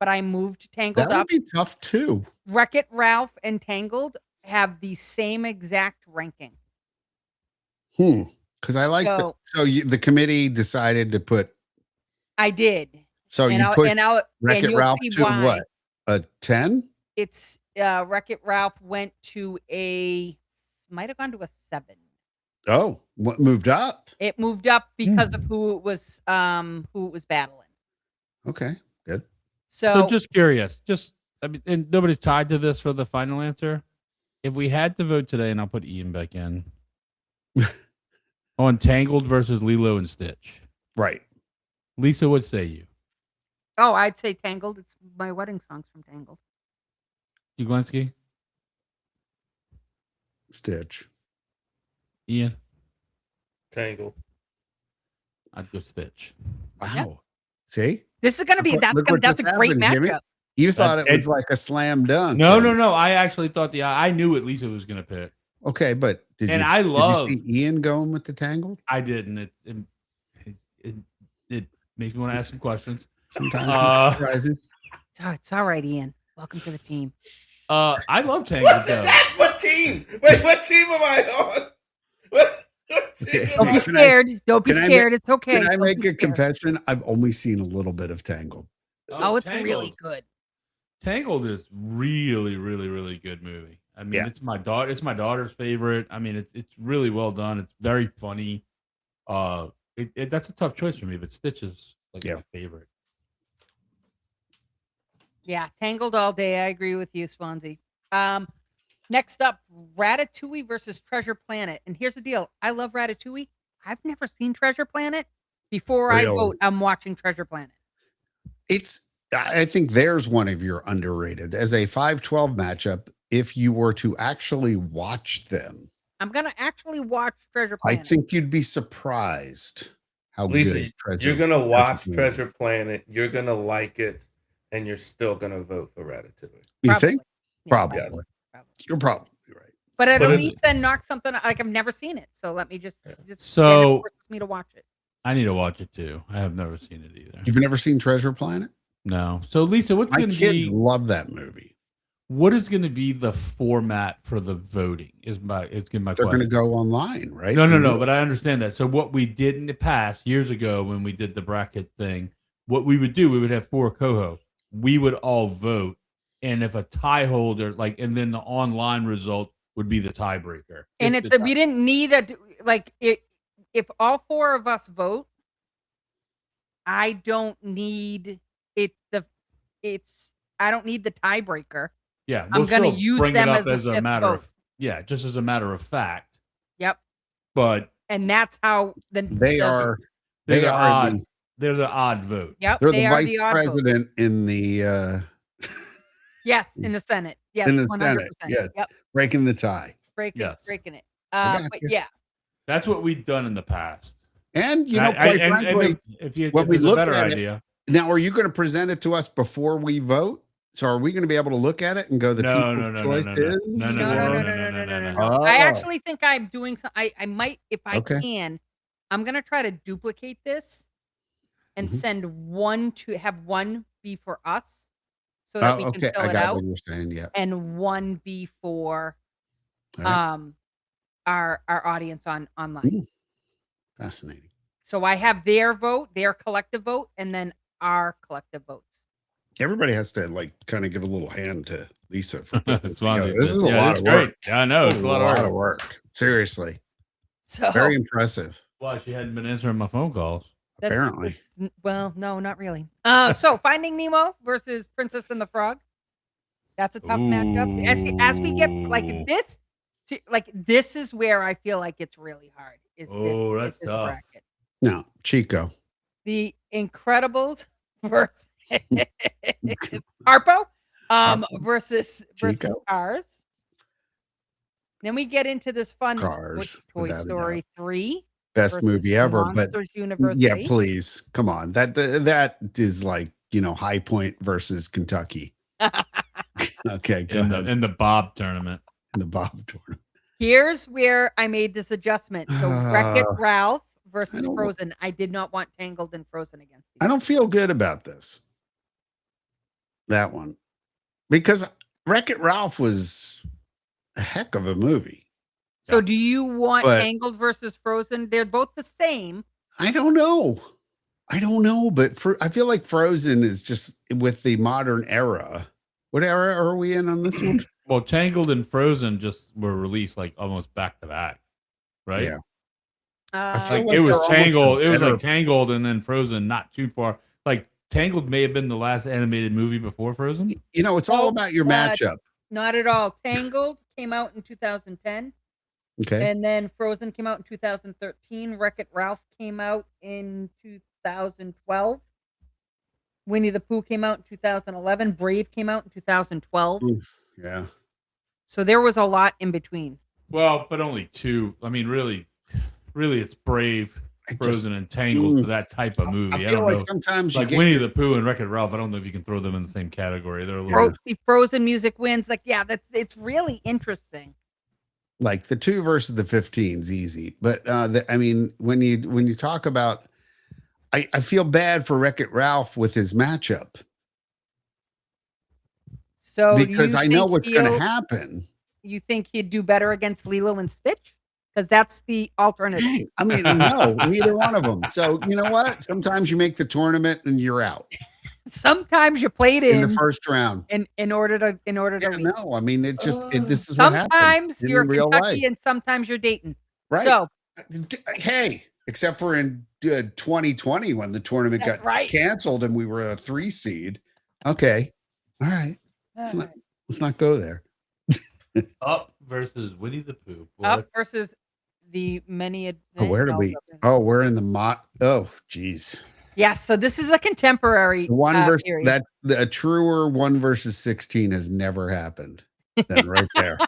but I moved Tangled That would up. be tough too. Wreck-It Ralph and Tangled have the same exact ranking. Because I like So- the committee decided to put. I did. So and you I'll, put and I'll, Wreck-It and you'll Ralph see to why. what? A 10? It's Wreck-It Ralph went to might have gone to a 7. Oh, what moved up? It moved up because of who it was battling. Okay, good. So just curious, I mean, and nobody's tied to this for the final answer. If we had to vote today, and I'll put Ian back in on Tangled versus Lilo and Stitch, Right. Lisa, what say you? Oh, I'd say Tangled. It's my wedding songs from Tangled. Uglinski, Stitch. Ian, Tangled. I'd go Stitch. Wow. Yep. See? This is gonna be Look what that's a just great happened, Jimmy. matchup. You thought it it- was like a slam dunk. No. I actually thought I knew what Lisa was going to pick. Okay, but did And you, I did love- you see Ian going with the Tangled? I didn't. It makes me want to ask some questions. Sometimes Uh, it's surprising. It's all right, Ian. Welcome to the team. I love Tangled though. What team? Wait, what team am I on? What team Don't am be I? scared. Don't be can I scared. It's okay. Can I Don't make be a scared. confession? I've only seen a little bit of Tangled. Oh, it's Tangled. really good. Tangled is really, really, really good movie. I mean, Yeah. it's my daughter. It's my daughter's favorite. I mean, it's really well done. It's very funny. That's a tough choice for me, but Stitch is like Yeah. my favorite. Yeah, Tangled all day. I agree with you, Swansea. Next up, Ratatouille versus Treasure Planet. And here's the deal: I love Ratatouille. I've never seen Treasure Planet. Before I Really? vote, I'm watching Treasure Planet. I think there's one of your underrated as a 5-12 matchup. If you were to actually watch them, I'm gonna actually watch Treasure I Planet. think you'd be surprised how Lisa, good Treasure. you're gonna watch Planet. Treasure Planet. You're gonna like it, and you're still gonna vote for Ratatouille. You think? Yeah, Probably. probably. You're probably right. But at But least then knock something like I've never seen it. So let me just So- it forces me to watch it. I need to watch it too. I have never seen it either. You've never seen Treasure Planet? No. So Lisa, what's My going to kids be love that movie. what is going to be the format for the voting? Is my They're question. going to go online, right? No. But I understand that. So what we did in the past years ago when we did the bracket thing, what we would do, we would have 4 co-hosts. We would all vote, and if a tie holder, and then the online result would be the tiebreaker. And If it's the we didn't need if all 4 of us vote, I don't need I don't need the tiebreaker. Yeah, I'm we'll gonna still use bring them it up as a as a fifth matter vote. of just as a matter of fact. Yep. But And that's how They the- are. they're They the are. odd. They're the odd vote. Yep. They're they the are vice the odd vote. president in the Yes, in the Senate. Yes, in the 100%. Senate. Yes, Yep. breaking the tie. Breaking Yes. it. I got But you. yeah. That's what we've done in the past. And you And know, I- quite and frankly, if when we there's a looked better at it- idea, now are you going to present it to us before we vote? So are we going to be able to look at it and go, the No, people's no, no, no, choice no, no. is? No, no. I Oh. actually think I'm doing some. I might, if I Okay. can, I'm gonna try to duplicate this and Mhm. send one to have one be for us, so that we can Okay, fill I it got out, what you're saying. Yeah. and one be for All right. our audience online. Ooh. Fascinating. So I have their vote, their collective vote, and then our collective votes. Everybody has to kind of give a little hand to Lisa for putting this together. Swansea This said, is a yeah, lot it's of great. work. Yeah, I know it's a lot of work. Seriously, So very impressive. Why she hadn't been answering my phone calls? that's- Apparently, well, no, not really. So Finding Nemo versus Princess and the Frog. That's a tough matchup. As we get Ooh. this is where I feel like it's really hard. Oh, that's tough. bracket. no, Chico. The Incredibles versus Harpo, versus Chico. Cars. Then we get into this fun Cars, Toy without a Story 3. Best versus movie ever, but Monsters University. yeah, please, come on. That is High Point versus Kentucky. Okay, go ahead. In the Bob tournament. In the Bob tournament. Here's where I made this adjustment. So Wreck-It Ralph versus I don't- Frozen. I did not want Tangled and Frozen against each I don't feel good about this. That one. Because Wreck-It Ralph was a heck of a movie. So do you want But- Tangled versus Frozen? They're both the same. I don't know, but I feel like Frozen is just with the modern era. What era are we in on this one? Well, Tangled and Frozen just were released almost back to back, right? Yeah. I Uh, feel Like like it was they're almost Tangled. It was better- like Tangled and then Frozen, not too far. Like Tangled may have been the last animated movie before Frozen. It's all Oh, about your but- matchup. not at all. Tangled came out in 2010, Okay. and then Frozen came out in 2013. Wreck-It Ralph came out in 2012. Winnie the Pooh came out in 2011. Brave came out in 2012. Yeah. So there was a lot in between. Well, but only 2. I mean, really, it's Brave, I just Frozen, and Tangled for that type of movie. I I, feel don't like know. sometimes you Like get Winnie the Pooh and Wreck-It Ralph, I don't know if you can throw them in the same category. They're a little. Yeah. Frozen music wins. It's really interesting. like the 2 versus the 15's easy. But when you talk about I feel bad for Wreck-It Ralph with his matchup So do because you I know think what's going to he'll- happen. You think he'd do better against Lilo and Stitch? Because that's the alternative. Dang. I mean, no, neither one of them. So you know what? Sometimes you make the tournament and you're out. Sometimes you played in in the first round. in order to Yeah, leave. no, I mean, this is what happens Sometimes in you're real Kentucky life. and sometimes you're Dayton. Right. So Hey, except for in 2020 when the tournament That's got right. canceled and we were a 3 seed. Okay. All right. Let's not go there. Up versus Winnie the Pooh. Boy, Up versus the many. Oh, where did we? Oh, we're in the Oh, geez. Yes. So this is a contemporary One versus period. a truer 1 versus 16 has never happened. Then right there.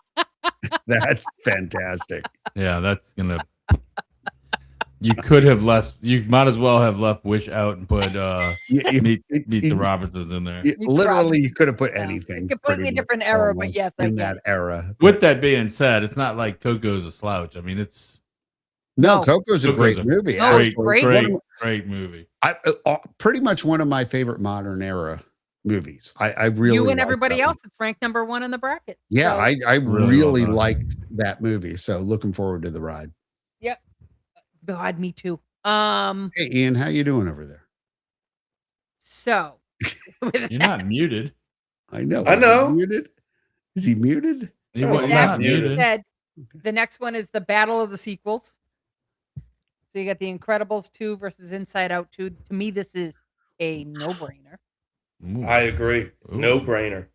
That's fantastic. yeah, that's gonna. You could have left. You might as well have left Wish out and put meet the Robertsons in there. Literally, you could have put Yeah. anything. Completely pretty much, different era, but almost, yes, I in get that it. era. With that being said, it's not like Coco's a slouch. I mean, it's No, No. Coco's a Coco's great a movie. No, it's actually. great. great movie. Pretty much one of my favorite modern era movies. I really You and like everybody that one. else, it's ranked number 1 in the bracket. Yeah, So, I Really really well done. liked that movie. So looking forward to the ride. God, me too. Hey, Ian, how you doing over there? So with You're that not muted. I know. I Is he know. muted? Is he muted? You're, Oh, you're that not being muted. said, the next one is the battle of the sequels. So you got The Incredibles 2 versus Inside Out 2. To me, this is a no-brainer. Ooh. I agree. Ooh. No brainer.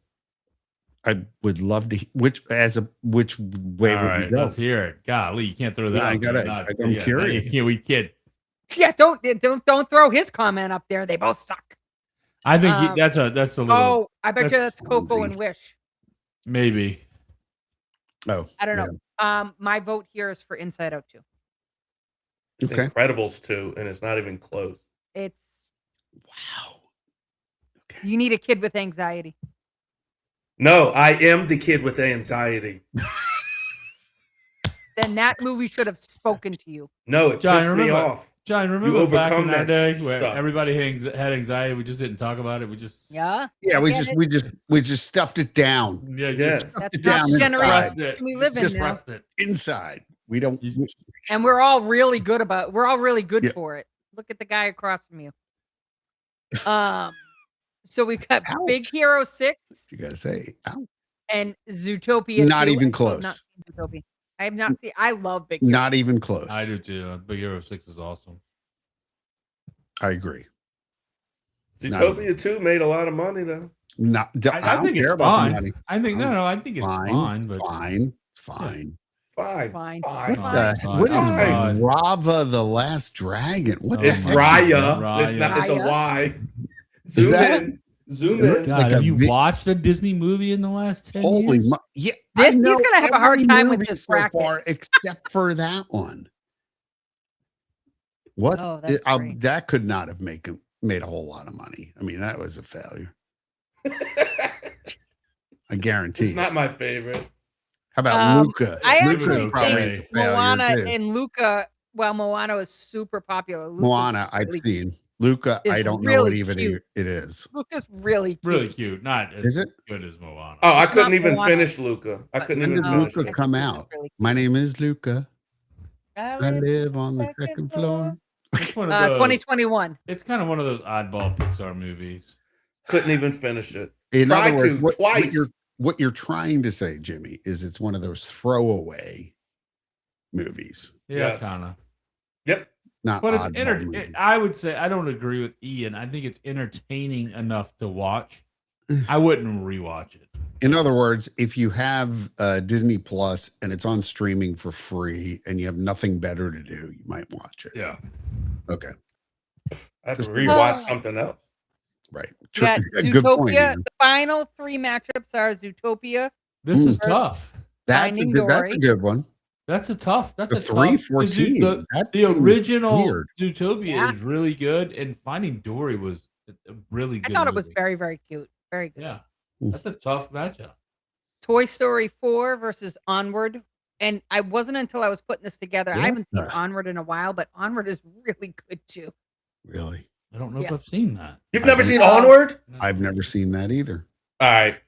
I would love to. Which way All would right, we go? let's hear it. Golly, you can't throw that. Yeah, I out there. gotta- I'm curious. You can't, we can't. Yeah, don't throw his comment up there. They both suck. I think Um, that's a little Oh, I bet you that's that's Coco Swansea. and Wish. maybe. Oh, I don't know. My vote here is for Inside Out 2. It's Okay. Incredibles 2, and it's not even close. It's Wow. you need a kid with anxiety. No, I am the kid with anxiety. Then that movie should have spoken to you. No, it John, pissed me remember- off. John, remember back in overcome our that day where stuff. everybody had anxiety? We just didn't talk about it. We just Yeah. Yeah, I we get just it. we just stuffed it down yeah. Yeah. That's it not down the inside. generation we live in Just now. pressed it. inside. We don't. You- And we're all really good Yeah. for it. Look at the guy across from you. So we got Ouch. Big Hero 6 You gotta say, ow. and Zootopia. Not 2. even I have close. not seen Zootopia. I have not seen. I love Big Hero. Not even close. I do too. Big Hero 6 is awesome. I agree. Zootopia 2 made a lot of money, though. Not. I don't think care it's about the fine. money. I think no, I think it's fine, It's but fine. It's fine. Fine. Fine. Fine. Fine. What is Fine. Rava the Last Dragon? What Oh the It's heck? Raya. It's not. It's a Raya. Y. Is Zoom that- in. Zoom in. God, Like have a you vi- watched a Disney movie in the last 10 Holy years? yeah! This- I know he's gonna have a hard every time with movie this so bracket. far, except for that one. What? Oh, that's great. That could not have made a whole lot of money. I mean, that was a failure. I guarantee. It's not my favorite. How about Um, Luca? I Luca's actually okay. think a failure, Moana too. and Luca. Well, Moana is super popular. Luca's Moana, I've really- seen. Luca, I It's don't know what really even cute. it is. Luca's really cute. Really cute. Not as Is it? good as Moana. Oh, I It's couldn't not even Moana. finish Luca. I But- couldn't When even did finish Luca it. come Luca's out? really My name is Luca. cute. I live on the second floor. It's one of those, 2021. It's kind of one of those oddball Pixar movies. Couldn't even finish it. In Tried other words, to, what twice. you're trying to say, Jimmy, is it's one of those throwaway movies, Yeah, Yes. kind of. Yep. not But it's oddball movies. I would say I don't agree with Ian. I think it's entertaining enough to watch. I wouldn't rewatch it. In other words, if you have Disney Plus and it's on streaming for free and you have nothing better to do, you might watch it. Yeah. Okay, I have to Just- rewatch Oh. something else. right. We got Good point. Zootopia. Ian. The final 3 matchups are Zootopia. This is Ooh. tough. That's Finding that's a Dory. good one. That's a tough. That's The a tough. 314. That The seems original weird. Zootopia Yeah. is really good, and Finding Dory was a really good. I thought it was movie. very, very cute. Very good. Yeah, Mm. that's a tough matchup. Toy Story 4 versus Onward. And I wasn't until I was putting this together. I haven't seen Yeah. Onward in a while, but Onward is really good too. Really, I don't know if Yeah. I've seen that. You've I never think- seen Onward? I've never seen that either. All right.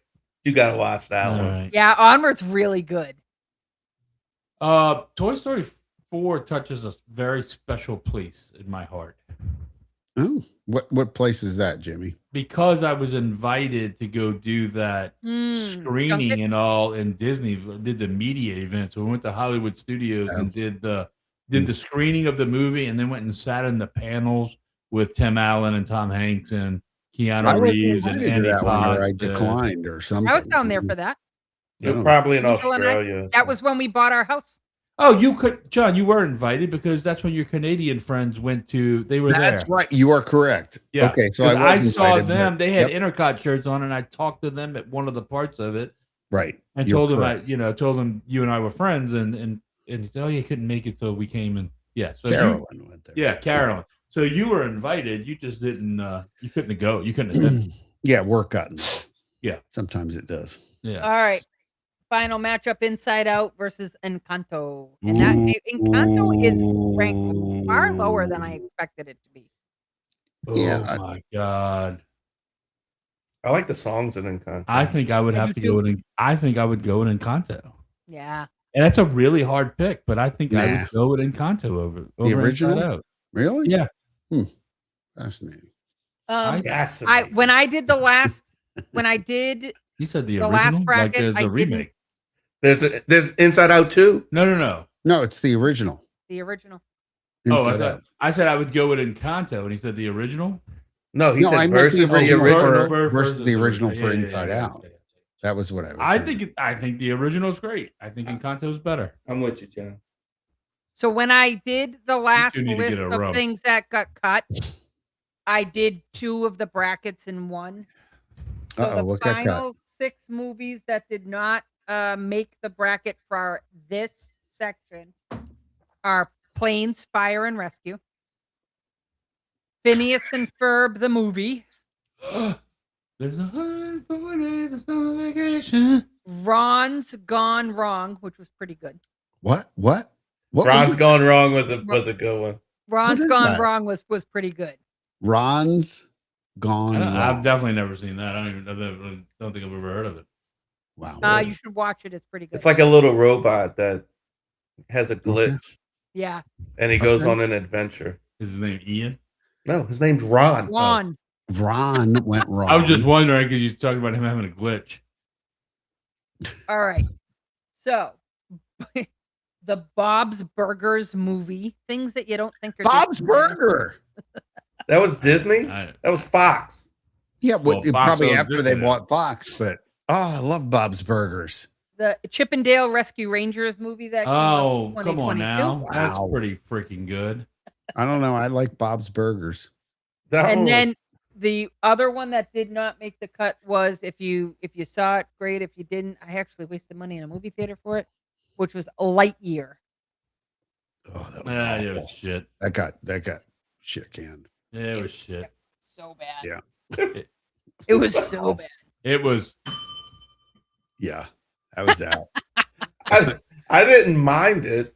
You got to watch that All one. right. Yeah, Onward's really good. Toy Story 4 touches a very special place in my heart. Oh, what place is that, Jimmy? Because I was invited to go do that screening junket? and all, and Disney did the media event. So we went to Hollywood Studios Oh. and did the screening of the movie, and then went and sat in the panels with Tim Allen and Tom Hanks and I Keanu wasn't Reeves and invited to Andy that one, or I Potts. declined or something. I was down there for that. You're Oh. probably in Angel and I- Australia. That was when we bought our house. Oh, you could, John. You were invited because that's when your Canadian friends went to. They were That's there. right. You are correct. Yeah. Okay, so 'Cause I I was saw invited, them. but- They had yep, Intercot shirts on, and I talked to them at one of the parts of it, right. and You're told them correct. told them you and I were friends, and he said, "Oh, you couldn't make it, so we came." And yeah, so Carolyn went there. yeah, Carolyn. So you were invited. You just didn't. You couldn't go. You couldn't attend. Yeah, work got involved. Yeah. Sometimes it does. Yeah. All right. Final matchup: Inside Out versus Encanto. And that Encanto is ranked far lower than I expected it to be. Oh Yeah, my god. I like the songs in Encanto. I think I would I have do to go in. I think I would go with Encanto. Yeah. And that's a really hard pick, but I think I Nah. would go with Encanto over The Inside original? Out. Really? Yeah. Fascinating. Yes. When I did the last when I did He said the The original, last like bracket, there's I a didn't- remake. There's Inside Out too. No. No, it's the original. the original. Oh, I Inside thought Out. I said I would go with Encanto, and he said the original. No, he No, I said meant the versus the original original. versus the original for Yeah, yeah, Inside yeah, Out. yeah. That was what I was I saying. think the original is great. I think Encanto is better. I'm with you, John. So when I did the last need to list get a of rub. things that got cut, I did 2 of the brackets in one. So Uh-oh, the what got cut? final 6 movies that did not make the bracket for this section are Planes, Fire, and Rescue, Phineas and Ferb the movie, There's 104 days of summer vacation. Ron's Gone Wrong, which was pretty good. What? What was Ron's it? Gone Wrong was a good one. Ron's is Gone that? Wrong was pretty good. Ron's Gone I've Wrong. definitely never seen that. I don't think I've ever heard of it. Wow. You should watch it. It's pretty good. It's like a little robot that has a glitch, yeah, and he goes Okay. on an adventure. Is his name Ian? No, his name's Ron. Ron. Ron went wrong. I was just wondering because you're talking about him having a glitch. All right. So, the Bob's Burgers movie, things that you don't think are Bob's Disney. Burger. That was Disney. I- That was Fox. Yeah, Well, Fox probably owns after it, they yeah. bought Fox, but I love Bob's Burgers. The Chippendale Rescue Rangers movie that came out Oh, in come on 2022. now. That's Wow. pretty freaking good. I don't know. I like Bob's Burgers. That one And was- then the other one that did not make the cut was if you saw it, great. If you didn't, I actually wasted money in a movie theater for it, which was Lightyear. Oh, that was Yeah, it awful. was shit. That got shit canned. Yeah, it was shit. So bad. Yeah. It was so bad. It was. Yeah, that was out. I didn't mind it.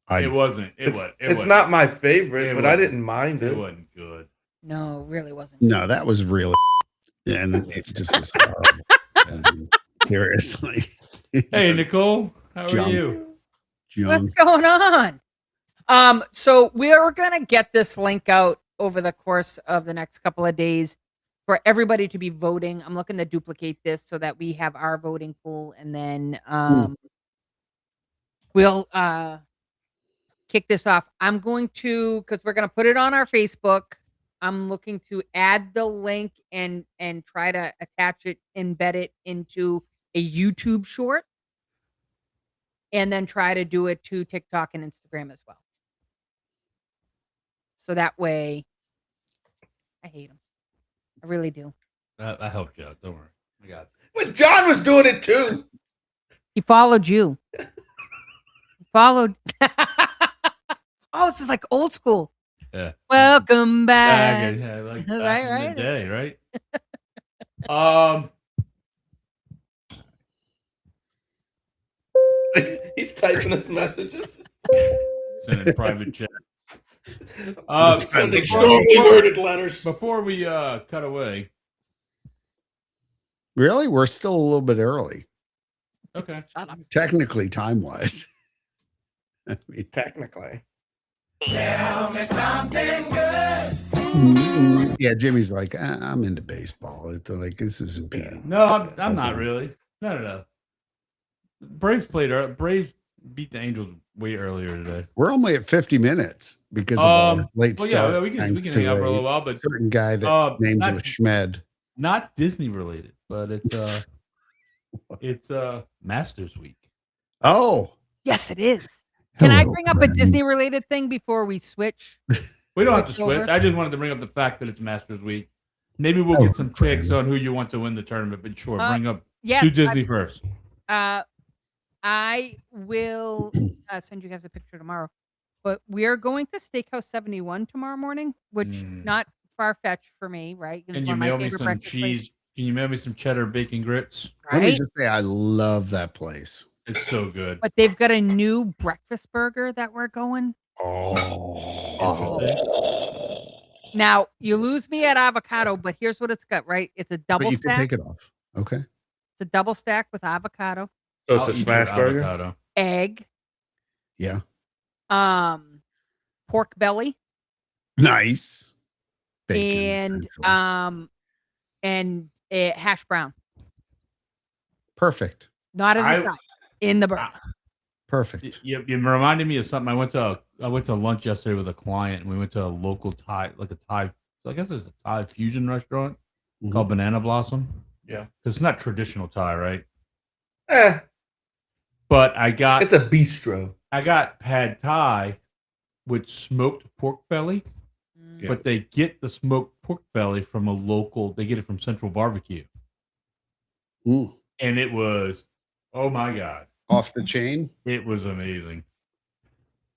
It wasn't. It It's, was. it's not my favorite, It but I wasn't. didn't mind It it. wasn't good. No, it really wasn't. No, that was really, and it just was horrible. I mean, seriously. Hey, Nicole, how are John. you? John. What's going on? So we're gonna get this link out over the course of the next couple of days for everybody to be voting. I'm looking to duplicate this so that we have our voting pool, and then we'll kick this off. I'm going to, because we're gonna put it on our Facebook. I'm looking to add the link and try to attach it, embed it into a YouTube short, and then try to do it to TikTok and Instagram as well. So that way, I hate them. I really do. I helped you out. Don't worry. I got it. But John was doing it too. He followed you. He followed. Oh, this is like old school. Yeah. Welcome back. Yeah, like Right, back in right. the day, right? He's typing his messages. Sending private chat. Sending strongly worded letters. Before we cut away, Really? We're still a little bit early, okay. Shut up. technically, time wise. I mean, Technically. Tell me something good. Yeah, Jimmy's like, I'm into baseball. It's like this isn't Yeah. Pete. No, I'm That's not all. really. No. Braves beat the Angels way earlier today. We're only at 50 minutes because of our late Well, start. yeah, we can thanks hang to out for a a little while, but certain guy that names not- was Schmed. not Disney related, but it's Masters Week. Oh, Yes, it is. Can I hello, bring up a friend. Disney related thing before we switch? We don't have to Switch over? switch. I just wanted to bring up the fact that it's Masters Week. Maybe we'll Oh, get some picks on who you want to win the tournament, but sure, bring up Yes, do Disney first. I will send you guys a picture tomorrow. But we are going to Steakhouse 71 tomorrow morning, which not far fetched for me, right? It's Can one you of my mail me favorite some breakfast cheese? places, Can you mail me some cheddar bacon grits? Let me right? just say, I love that place. It's so good. But they've got a new breakfast burger that we're going. Oh, Now you lose me at avocado, but here's what it's got, right? It's a but double you can stack. take it off. Okay. It's a double stack with avocado, So it's I'll a eat your smash burger. avocado. egg, Yeah. pork belly, Nice. Bacon and central. hash brown. Perfect. Not as a I- side in the burger. Perfect. You reminded me of something. I went to lunch yesterday with a client, and we went to a local Thai, so I guess it's a Thai fusion restaurant Mhm. called Banana Blossom. Yeah. It's not traditional Thai, right? Eh, But I got it's a bistro. pad Thai with smoked pork belly, Mm. Yeah. but they get the smoked pork belly from a local. They get it from Central Barbecue, Ooh, and it was, oh my god, off the chain. it was amazing.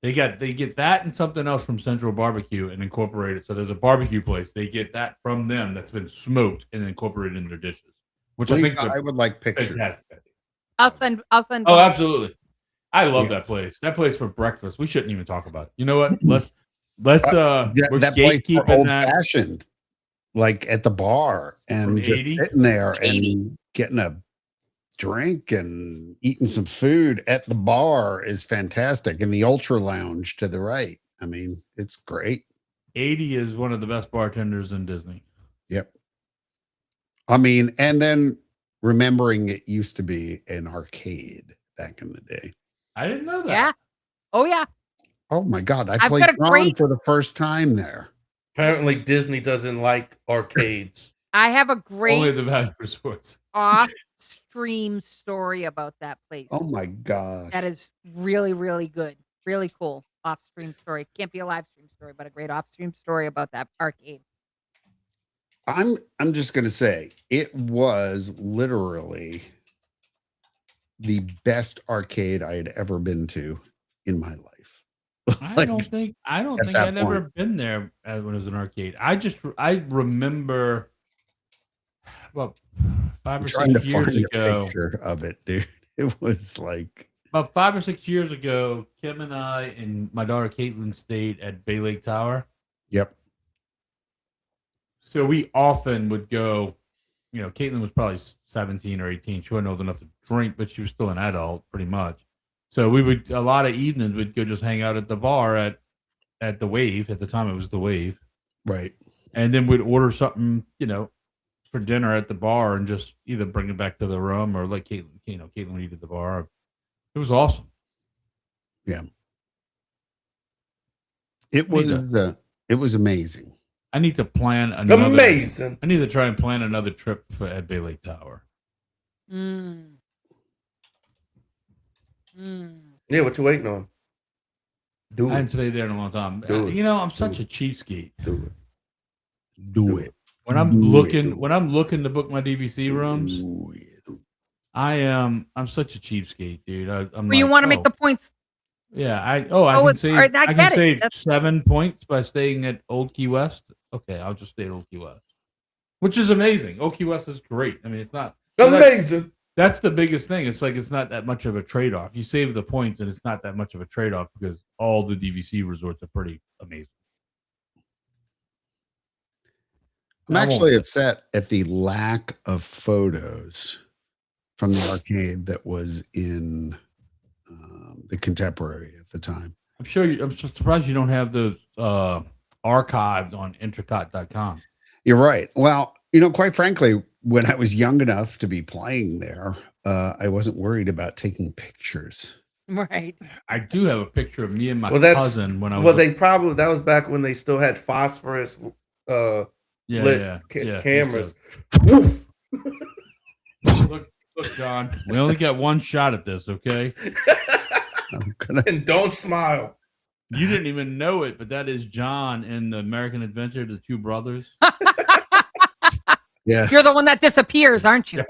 They get that and something else from Central Barbecue and incorporate it. So there's a barbecue place. They get that from them that's been smoked and incorporated in their dishes, which I Lisa, think I is would like pictures. fantastic. I'll send. Oh, both. absolutely. I love Yeah. that place. That place for breakfast. We shouldn't even talk about it. You know what? Let's we're That place for gatekeeping old that. fashioned, like at the bar and From just 80? sitting there and getting a drink and eating some food at the bar is fantastic. And the Ultra Lounge to the right. I mean, it's great. 80 is one of the best bartenders in Disney. Yep. I mean, and then remembering it used to be an arcade back in the day. I didn't know that. Yeah. Oh yeah. Oh my God. I I've played got a Tron great- for the first time there. Apparently, Disney doesn't like arcades. I have a Only great the value resorts. off-stream story about that place. Oh my gosh. That is really, really good. Really cool off-stream story. Can't be a live stream story, but a great off-stream story about that arcade. I'm just gonna say it was literally the best arcade I had ever been to in my life. I Like, don't think at I've that ever point. been there when it was an arcade. I remember about 5 I'm or trying to 6 years find a ago. picture of it, dude. It was like, About 5 or 6 years ago, Kim and I and my daughter Caitlin stayed at Bay Lake Tower. yep. So we often would go. You know, Caitlin was probably 17 or 18. She wasn't old enough to drink, but she was still an adult, pretty much. So we would a lot of evenings we'd go just hang out at the bar at the Wave. At the time, it was the Wave, Right. and then we'd order something, you know, for dinner at the bar and just either bring it back to the room or let Caitlin, Caitlin would eat at the bar. It was awesome. It We need was amazing. I need to plan another. Amazing. I need to try and plan another trip at Bay Lake Tower. Mm. Mm. Yeah, what you waiting on? Do I hadn't it. stayed there in a long time. Do it. You know, I'm such a cheapskate. Do it. Do it. When I'm Do looking, it. when I'm looking to book my DVC rooms, Do it. I'm such a cheapskate, dude. I'm Well, you like, want to oh, make the points. yeah. I Oh, can it's- save. all right, I I can get it. save That's- 7 points by staying at Old Key West. Okay, I'll just stay at Old Key West, which is amazing. Old Key West is great. I mean, it's not. so Amazing. that's the biggest thing. It's like it's not that much of a trade off. You save the points, and it's not that much of a trade off because all the DVC resorts are pretty amazing. I'm I won't- actually upset at the lack of photos from the arcade that was in the Contemporary at the time. I'm sure. I'm just surprised you don't have those archived on Intercot.com. You're right. Well, quite frankly, when I was young enough to be playing there, I wasn't worried about taking pictures. Right. I do have a picture of me and my Well, that's- cousin when I was. Well, that was back when they still had phosphorus lit cameras. Woof. Look, John. We only got one shot at this, okay? I'm gonna, And don't smile. You didn't even know it, but that is John in the American Adventure, the two brothers. yeah. You're the one that disappears, aren't you?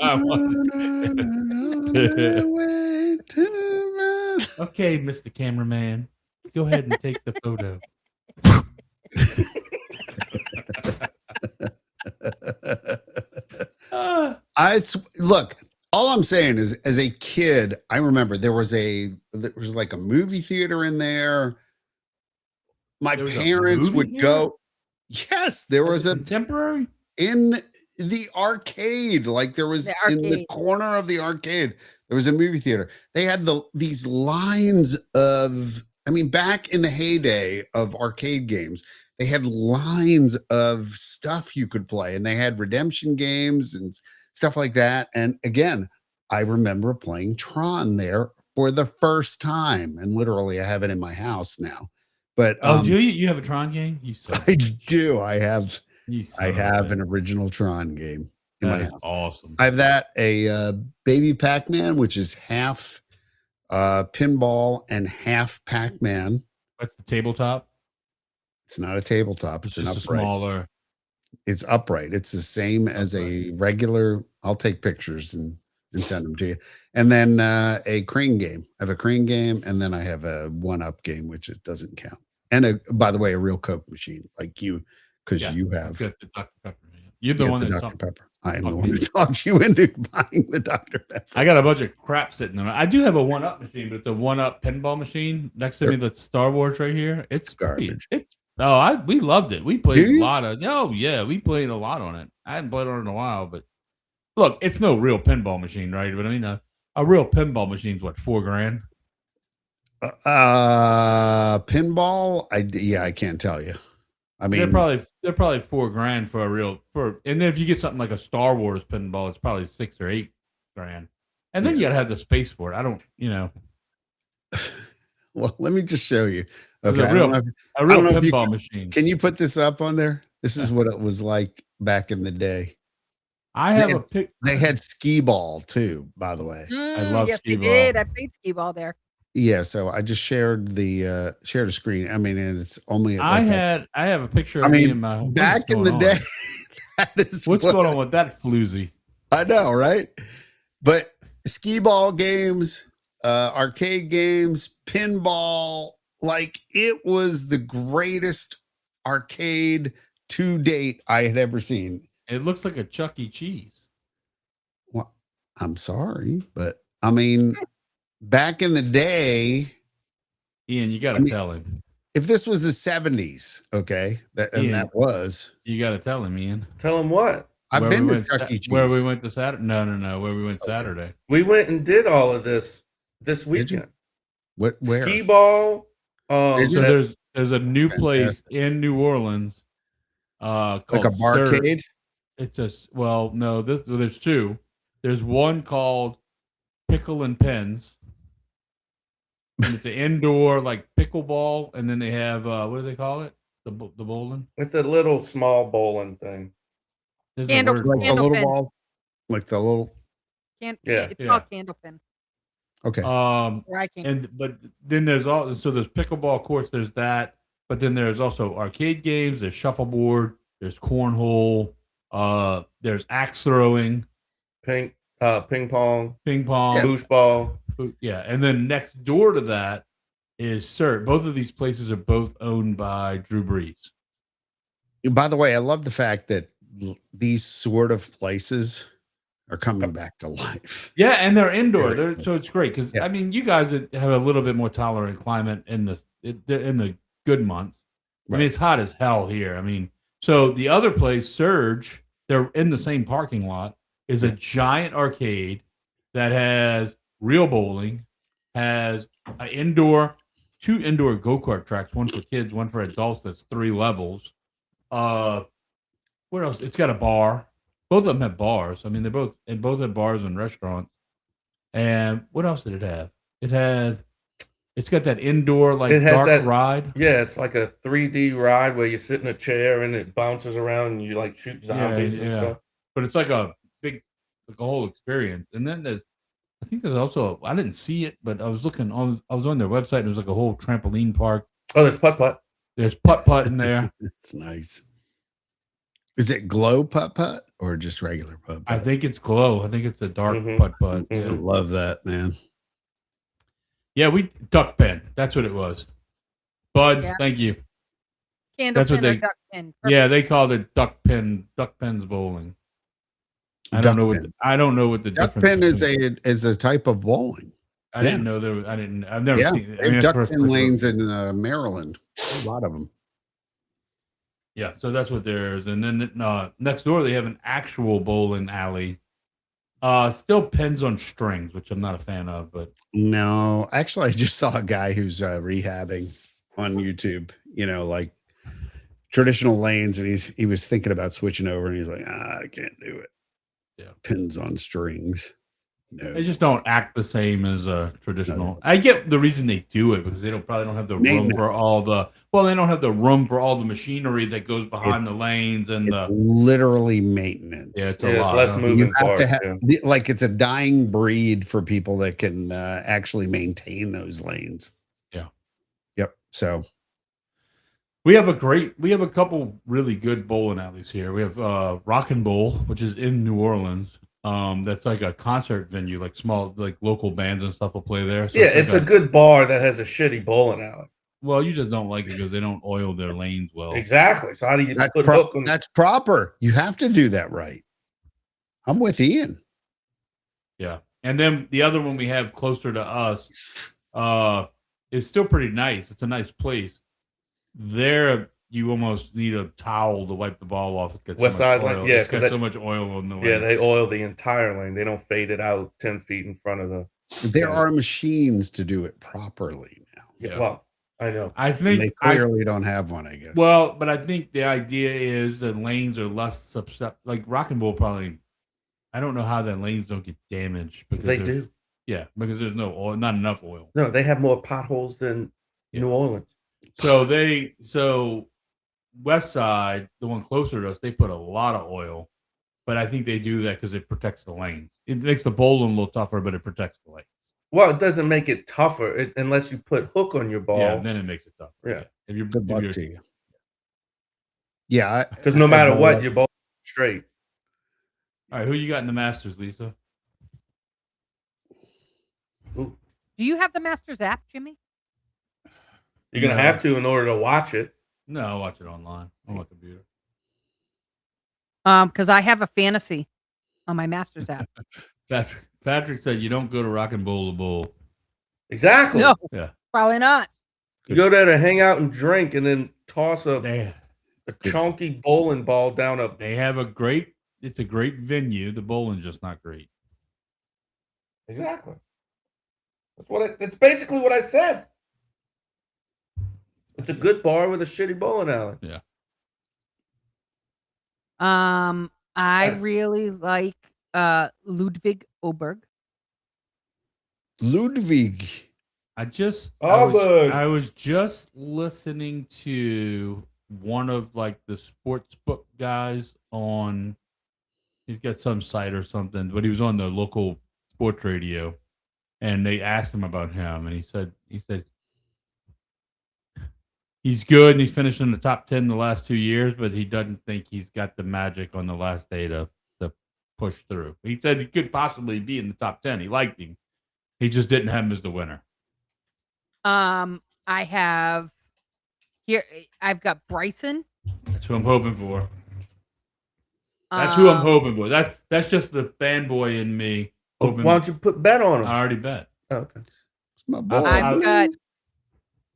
Okay, Mr. Cameraman, go ahead and take the photo. Look, all I'm saying is, as a kid, I remember there was like a movie theater in there. My There was a parents movie would theater? go. Yes, there was a contemporary. in the arcade. Like there was The in the arcade. corner of the arcade. There was a movie theater. They had these lines of. I mean, back in the heyday of arcade games, they had lines of stuff you could play, and they had redemption games and stuff like that. And again, I remember playing Tron there for the first time, and literally, I have it in my house now. But Oh, do you? You have a Tron game? You son of I a bitch. do. I have You son of a an bitch. original Tron game in That my is house. awesome. I have that a Baby Pac-Man, which is half pinball and half Pac-Man. That's the tabletop. It's not a tabletop. It's It's an just a upright. smaller. It's upright. It's the same as a regular. I'll take pictures and send them to you. And then a crane game. I have a crane game, and then I have a 1-up game, which it doesn't count. And by the way, a real Coke machine, like you, because Yeah, you have. Got the Dr. Pepper. Man. You're the you one have that the talked. Dr. Pepper. I am the talked one me who into- talked you into buying the Dr. Pepper. I got a bunch of crap sitting there. I do have a 1-up machine, but it's a 1-up pinball machine next to me. That's Star Wars right here. It's Garbage. We loved it. We played Do a you? lot of. Oh yeah, we played a lot on it. I hadn't played on it in a while, but look, it's no real pinball machine, right? But I mean, a real pinball machine's what, $4,000? Pinball. I can't tell you. I mean, they're probably $4,000 for a real and then if you get something like a Star Wars pinball, it's probably $6,000 or $8,000. And then you gotta have the space for it. I don't, well, let me just show you. There's Okay, a I real- don't know a real know if you pinball machine. can you put this up on there? This is what it was like back in the day. I have They- a pic. They had skee ball too, by the way. love yes, they skee ball. did. I played skee ball there. Yeah, so I just shared a screen. I mean, and it's only I like have a picture of I me mean, and my what is back in the going day. on? That is What's what- going on with that floozy? I know, right? But skee ball games, arcade games, pinball, like it was the greatest arcade to date I had ever seen. It looks like a Chuck E. Cheese. Well, I'm sorry, but I mean, back in the day, Ian, you gotta I mean- tell him. if this was the 70s, okay, Yeah. that was. You gotta tell him, Ian. Tell him what? I've Where been we to went Chuck E. Cheese. Where we went to Saturday? No. Where we went Okay. Saturday. We went and did all of this Did you? weekend. Where? Skee ball. Did So you? there's a new place Fantastic. in New Orleans, called Like a Surge. barcade? It's no. There's two. There's one called Pickle and Pens. And it's an indoor like pickleball, and then they have what do they call it? The bowling. It's a little small bowling thing. There's Candle- a word Like for the it. Candle little pin. ball? Like the little. Yeah. It's Yeah. called Candlepin. Okay. Where I came. But then there's there's pickleball courts. There's that, but then there's also arcade games. There's shuffleboard. There's cornhole. There's axe throwing, Ping pong, ping pong. boosh ball. Yeah, and then next door to that is Surge. Both of these places are both owned by Drew Brees. By the way, I love the fact that these sort of places are coming back to life. Yeah, and they're indoor. So it's great because Yeah. I mean, you guys have a little bit more tolerant climate in the good months. I Right. mean, it's hot as hell here. I mean, so the other place, Surge, they're in the same parking lot, is a giant arcade that has real bowling, has an indoor 2 indoor go-kart tracks, one for kids, one for adults. That's 3 levels. What else? It's got a bar. Both of them have bars. I mean, both have bars and restaurants. And what else did it have? It's got that indoor dark ride. Yeah, it's like a 3D ride where you sit in a chair and it bounces around and you like shoot zombies and stuff. But it's like a big, like a whole experience. And then I think there's also I didn't see it, but I was looking on. I was on their website. And there's like a whole trampoline park. Oh, there's putt-putt. There's putt-putt in there. It's nice. Is it glow putt-putt or just regular putt-putt? I think it's glow. I think it's a dark putt-putt. I love that, man. Yeah, duck pen. That's what it was. Bud, thank you. Candle pin or duck pin. Perfect. Yeah, they called it duck pen. Duck pens bowling. I don't know what the duck difference pin is a type of bowling. I didn't know there was. I've never seen it. They have duck pin lanes in Maryland. A lot of them. Yeah, so that's what there is. And then next door they have an actual bowling alley. Still pins on strings, which I'm not a fan of, but no, actually I just saw a guy who's rehabbing on YouTube, like traditional lanes, and he was thinking about switching over, and he's like, I can't do it. Yeah, pins on strings. No. They just don't act the same as a traditional. No. I get the reason they do it because they probably don't have the room for all the. Well, they don't have the room for all the machinery that goes behind the lanes and literally maintenance. Yeah, it's a lot. Less moving parts. Like it's a dying breed for people that can actually maintain those lanes. Yeah. Yep. So we have a couple really good bowling alleys here. We have Rock and Bowl, which is in New Orleans. That's like a concert venue, like small, like local bands and stuff will play there. So it's a good bar that has a shitty bowling alley. Well, you just don't like it because they don't oil their lanes well. Exactly. So how do you put hook on? That's proper. You have to do that right. I'm with Ian. Yeah. And then the other one we have closer to us is still pretty nice. It's a nice place. There, you almost need a towel to wipe the ball off. It's got West Side Lane, it's got so much oil on the lane. Yeah, they oil the entire lane. They don't fade it out 10 feet in front of the. There are machines to do it properly now. Yeah. Well, I know. I think they clearly don't have one, I guess. Well, but I think the idea is the lanes are less susceptible. Like Rock and Roll probably, I don't know how the lanes don't get damaged. Because they do. Yeah, because there's no oil, not enough oil. No, they have more potholes than New Orleans. So West Side, the one closer to us, they put a lot of oil. But I think they do that because it protects the lanes. It makes the bowling a little tougher, but it protects the lanes. Well, it doesn't make it tougher unless you put hook on your ball. Yeah, then it makes it tougher. Yeah. If you're good luck to you. Yeah. Because no matter what, your ball is straight. All right, who you got in the Masters, Lisa? Ooh. Do you have the Masters app, Jimmy? You're going to have to in order to watch it. No, I'll watch it online on my computer. Because I have a fantasy on my Masters app. Patrick said you don't go to Rock and Bowl to bowl. Exactly. No, yeah, probably not. You go there to hang out and drink, and then toss a chunky bowling ball down a. They have it's a great venue. The bowling's just not great. Exactly. That's basically what I said. It's a good bar with a shitty bowling alley. Yeah. I really like Ludwig Oberg. Ludwig. I was just listening to one of like the sports book guys on. He's got some site or something, but he was on the local sports radio, and they asked him about him, and he said he's good and he's finished in the top 10 the last 2 years, but he doesn't think he's got the magic on the last day to push through. He said he could possibly be in the top 10. He liked him. He just didn't have him as the winner. I have here. I've got Bryson. That's who I'm hoping for. That's who I'm hoping for. That's just the fanboy in me. Why don't you bet on him? I already bet. Oh, okay. It's my boy. I've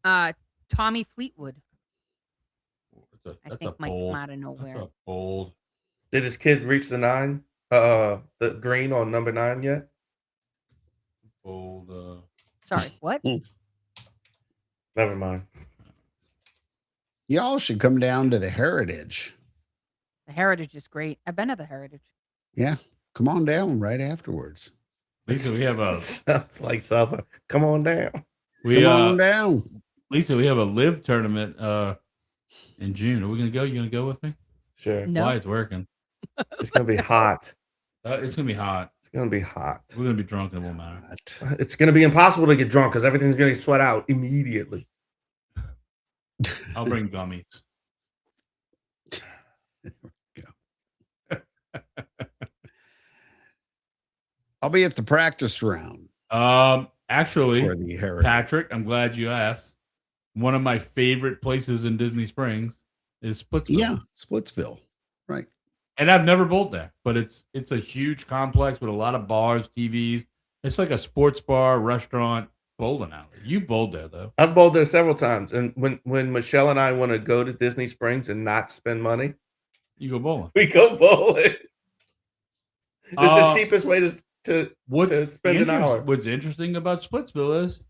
got Tommy Fleetwood. I think might come out of nowhere. That's a bold. Did his kid reach the 9? The green on number 9 yet? Bold. Sorry, what? Never mind. Y'all should come down to the Heritage. The Heritage is great. I've been to the Heritage. Yeah, come on down right afterwards. Lisa, we have a Sounds like Southern. Come on down. we Come on down. Lisa, we have a live tournament in June. Are we gonna go? You gonna go with me? Sure. No. Why it's working? It's gonna be hot. It's gonna be hot. It's gonna be hot. We're gonna be drunk and it won't matter. It's gonna be impossible to get drunk because everything's gonna get sweat out immediately. I'll bring gummies. I'll be at the practice round Actually, for the Heritage. Patrick, I'm glad you asked. One of my favorite places in Disney Springs is Splitsville. Yeah, Splitsville. Right. And I've never bowled there, but it's a huge complex with a lot of bars, TVs. It's like a sports bar, restaurant, bowling alley. You bowled there though. I've bowled there several times, and when Michelle and I want to go to Disney Springs and not spend money, You go bowling. we go bowling. It's the cheapest way to spend an hour. What's interesting about Splitsville is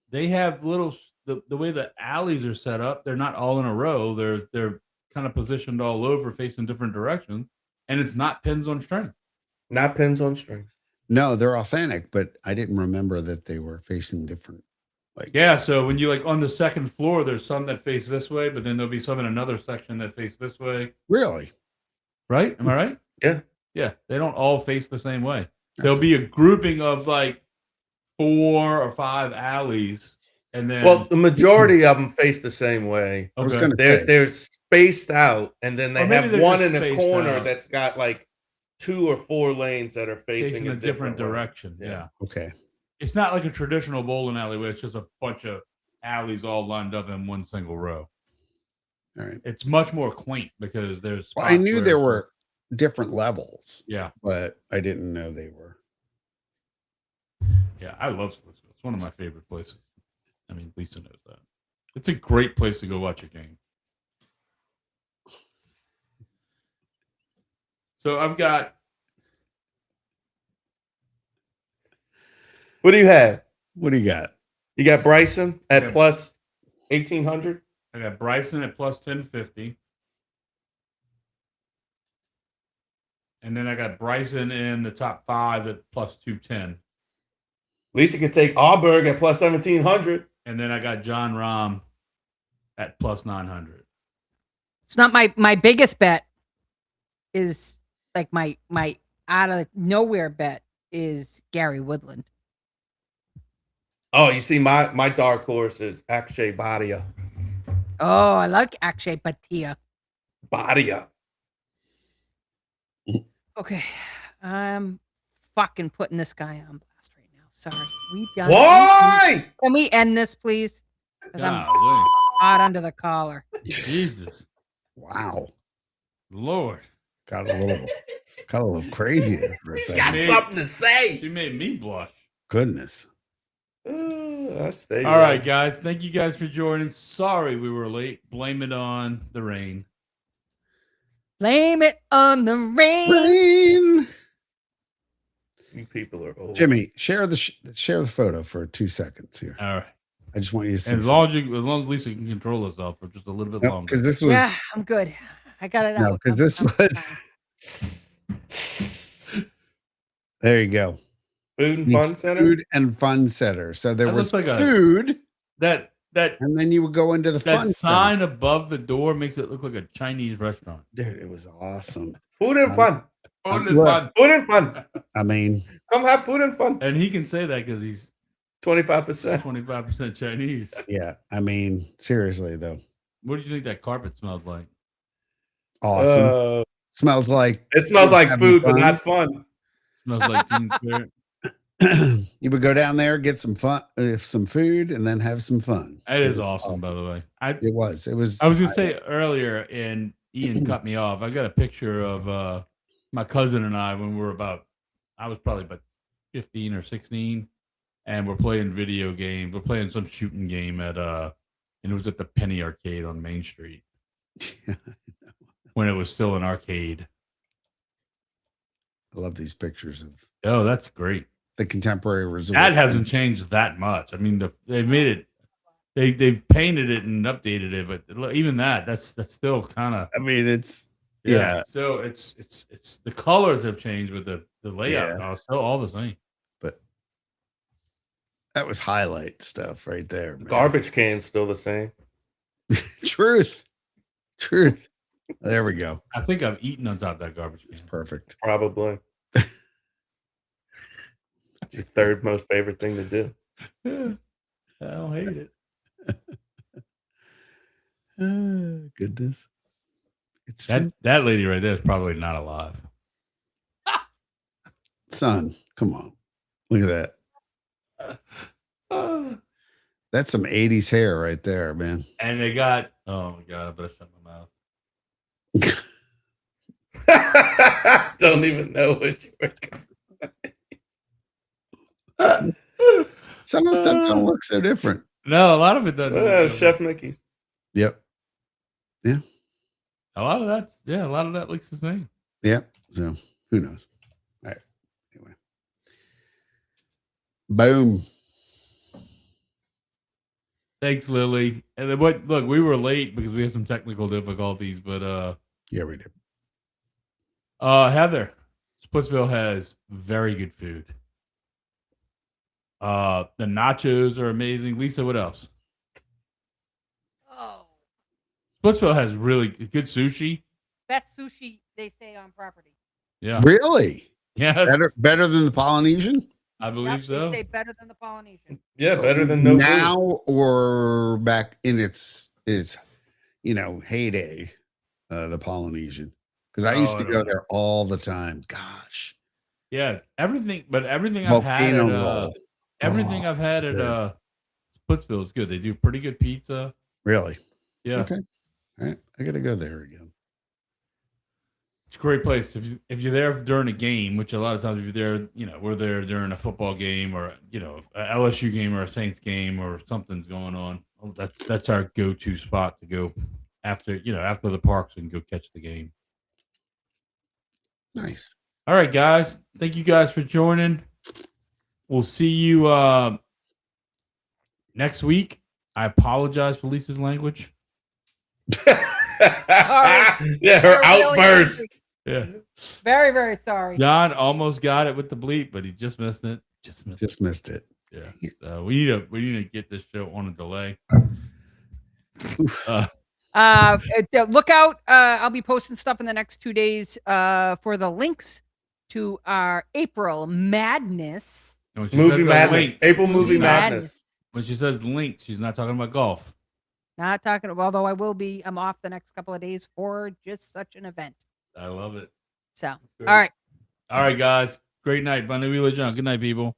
they have little the way the alleys are set up. They're not all in a row. They're kind of positioned all over, facing different directions, and it's not pins on string. Not pins on string. No, they're authentic, but I didn't remember that they were facing different. Like, Yeah, so when you like on the second floor, there's some that face this way, but then there'll be some in another section that face this way. really? Right? Am I right? Yeah. Yeah. They don't all face the same way. That's There'll be a grouping of like 4 or 5 alleys, and then Well, the majority of them face the same way. I was Okay. going to say. They're spaced out, and then they Or maybe have they're one just in a spaced corner out. that's got like 2 or 4 lanes that are facing a different way. direction. Yeah. Yeah. Okay. It's not like a traditional bowling alley where it's just a bunch of alleys all lined up in one single row. All right. It's much more quaint because there's. Well, I spots knew where- there were different levels, Yeah. but I didn't know they were. Yeah. I love Splitsville. It's one of my favorite places. I mean, Lisa knows that. It's a great place to go watch a game. So I've got. What do you have? What do you got? You got Bryson at Yeah. plus 1,800. I got Bryson at plus 1050. And then I got Bryson in the top 5 at plus 210. Lisa can take Auburn at plus 1,700. And then I got John Rahm at plus 900. It's not my biggest bet is like my out of nowhere bet is Gary Woodland. Oh, you see, my dark horse is Akshay Bhatia. Oh, I like Akshay Bhatia. Bhatia. Okay. I'm fucking putting this guy on blast right now. Sorry. We done. Why? Can we end this, please? Because I'm Golly. hot under the collar. Jesus. Wow. Lord. Got a little crazy there for a He's second. got something to say. She made me blush. Goodness. I stay All right, guys. Thank you guys for joining. Sorry we were late. Blame it on the rain. Blame it on the rain. Rain. You people are old. Jimmy, share the photo for 2 seconds here. All right. I just want you to see. And as long as Lisa can control herself for just a little bit longer. Because this was Yeah, I'm good. I got it out. no, because this was. There you go. Food and The Fun Center. Food and Fun Center. So there That was looks like a- food, That and then you would go into the that fun sign above the door makes it look like a Chinese restaurant. center. Dude, it was awesome. Food and fun. Food look. fun. Food and fun. I mean, Come have food and fun. And he can say that because he's 25%. 25% Chinese. yeah. I mean, seriously though, What do you think that carpet smells like? awesome. Smells like It smells like having food, but fun. not fun. Smells like Teen Spirit. You would go down there, get some fun, some food, and then have some fun. That is awesome, by the way. It was. It was. I was gonna say earlier, and Ian cut me off. I got a picture of my cousin and I when we were I was probably about 15 or 16, and we're playing video games. We're playing some shooting game and it was at the Penny Arcade on Main Street when it was still an arcade. I love these pictures of Oh, that's great. the contemporary resort. That hasn't changed that much. I mean, they made it They've painted it and updated it, but even that's still kind of. I mean, it's So it's the colors have changed, with the layout Yeah. are still all the same. but that was highlight stuff right there. Man. Garbage can's still the same. Truth. There we go. I think I've eaten on top of that garbage It's can. perfect. Probably. Your third most favorite thing to do. I don't hate it. Goodness. It's true. That lady right there is probably not alive. Son, come on. Look at that. That's some 80s hair right there, man. And they got, oh my God, I better shut my mouth. Don't even know what you were Some of the stuff don't look so different. No, a lot of it doesn't. Chef Mickey's. Yep. A lot of that looks the same. Yep. So who knows? All right. Anyway. Boom. Thanks, Lily. And then look, we were late because we had some technical difficulties, but Yeah, we did. Heather, Splitsville has very good food. The nachos are amazing. Lisa, what else? Oh, Splitsville has really good sushi. best sushi they say on property. Yeah. Really? Yes. Better than the Polynesian? I believe Yep, so. They say better than the Polynesian. Yeah, better than no now food. or back in its heyday, the Polynesian. Because I used to I go don't know. there all the time. Gosh. Yeah, everything I've had Volcano at roll. everything Oh, I've had at good. Splitsville is good. They do pretty good pizza. Really? Yeah. Okay. All right. I gotta go there again. It's a great place. If you're there during a game, which a lot of times if you're there, we're there during a football game or a LSU game or a Saints game or something's going on. That's our go-to spot to go after the parks and go catch the game. Nice. All right, guys. Thank you guys for joining. We'll see you next week. I apologize for Lisa's language. Yeah, her They're really outburst. angry. Yeah. Very, very sorry. John almost got it with the bleep, but he just missed it. Just missed it. Yeah. So we need to get this show on a delay. Look out. I'll be posting stuff in the next 2 days for the links to our April Madness. And when she Movie says Madness. links, April Movie Madness. when she says links, she's not talking about golf. Not talking, although I will be. I'm off the next couple of days for just such an event. I love it. So, all Great. right. All right, guys. Great night. Bunny Wheeler John. Good night, people.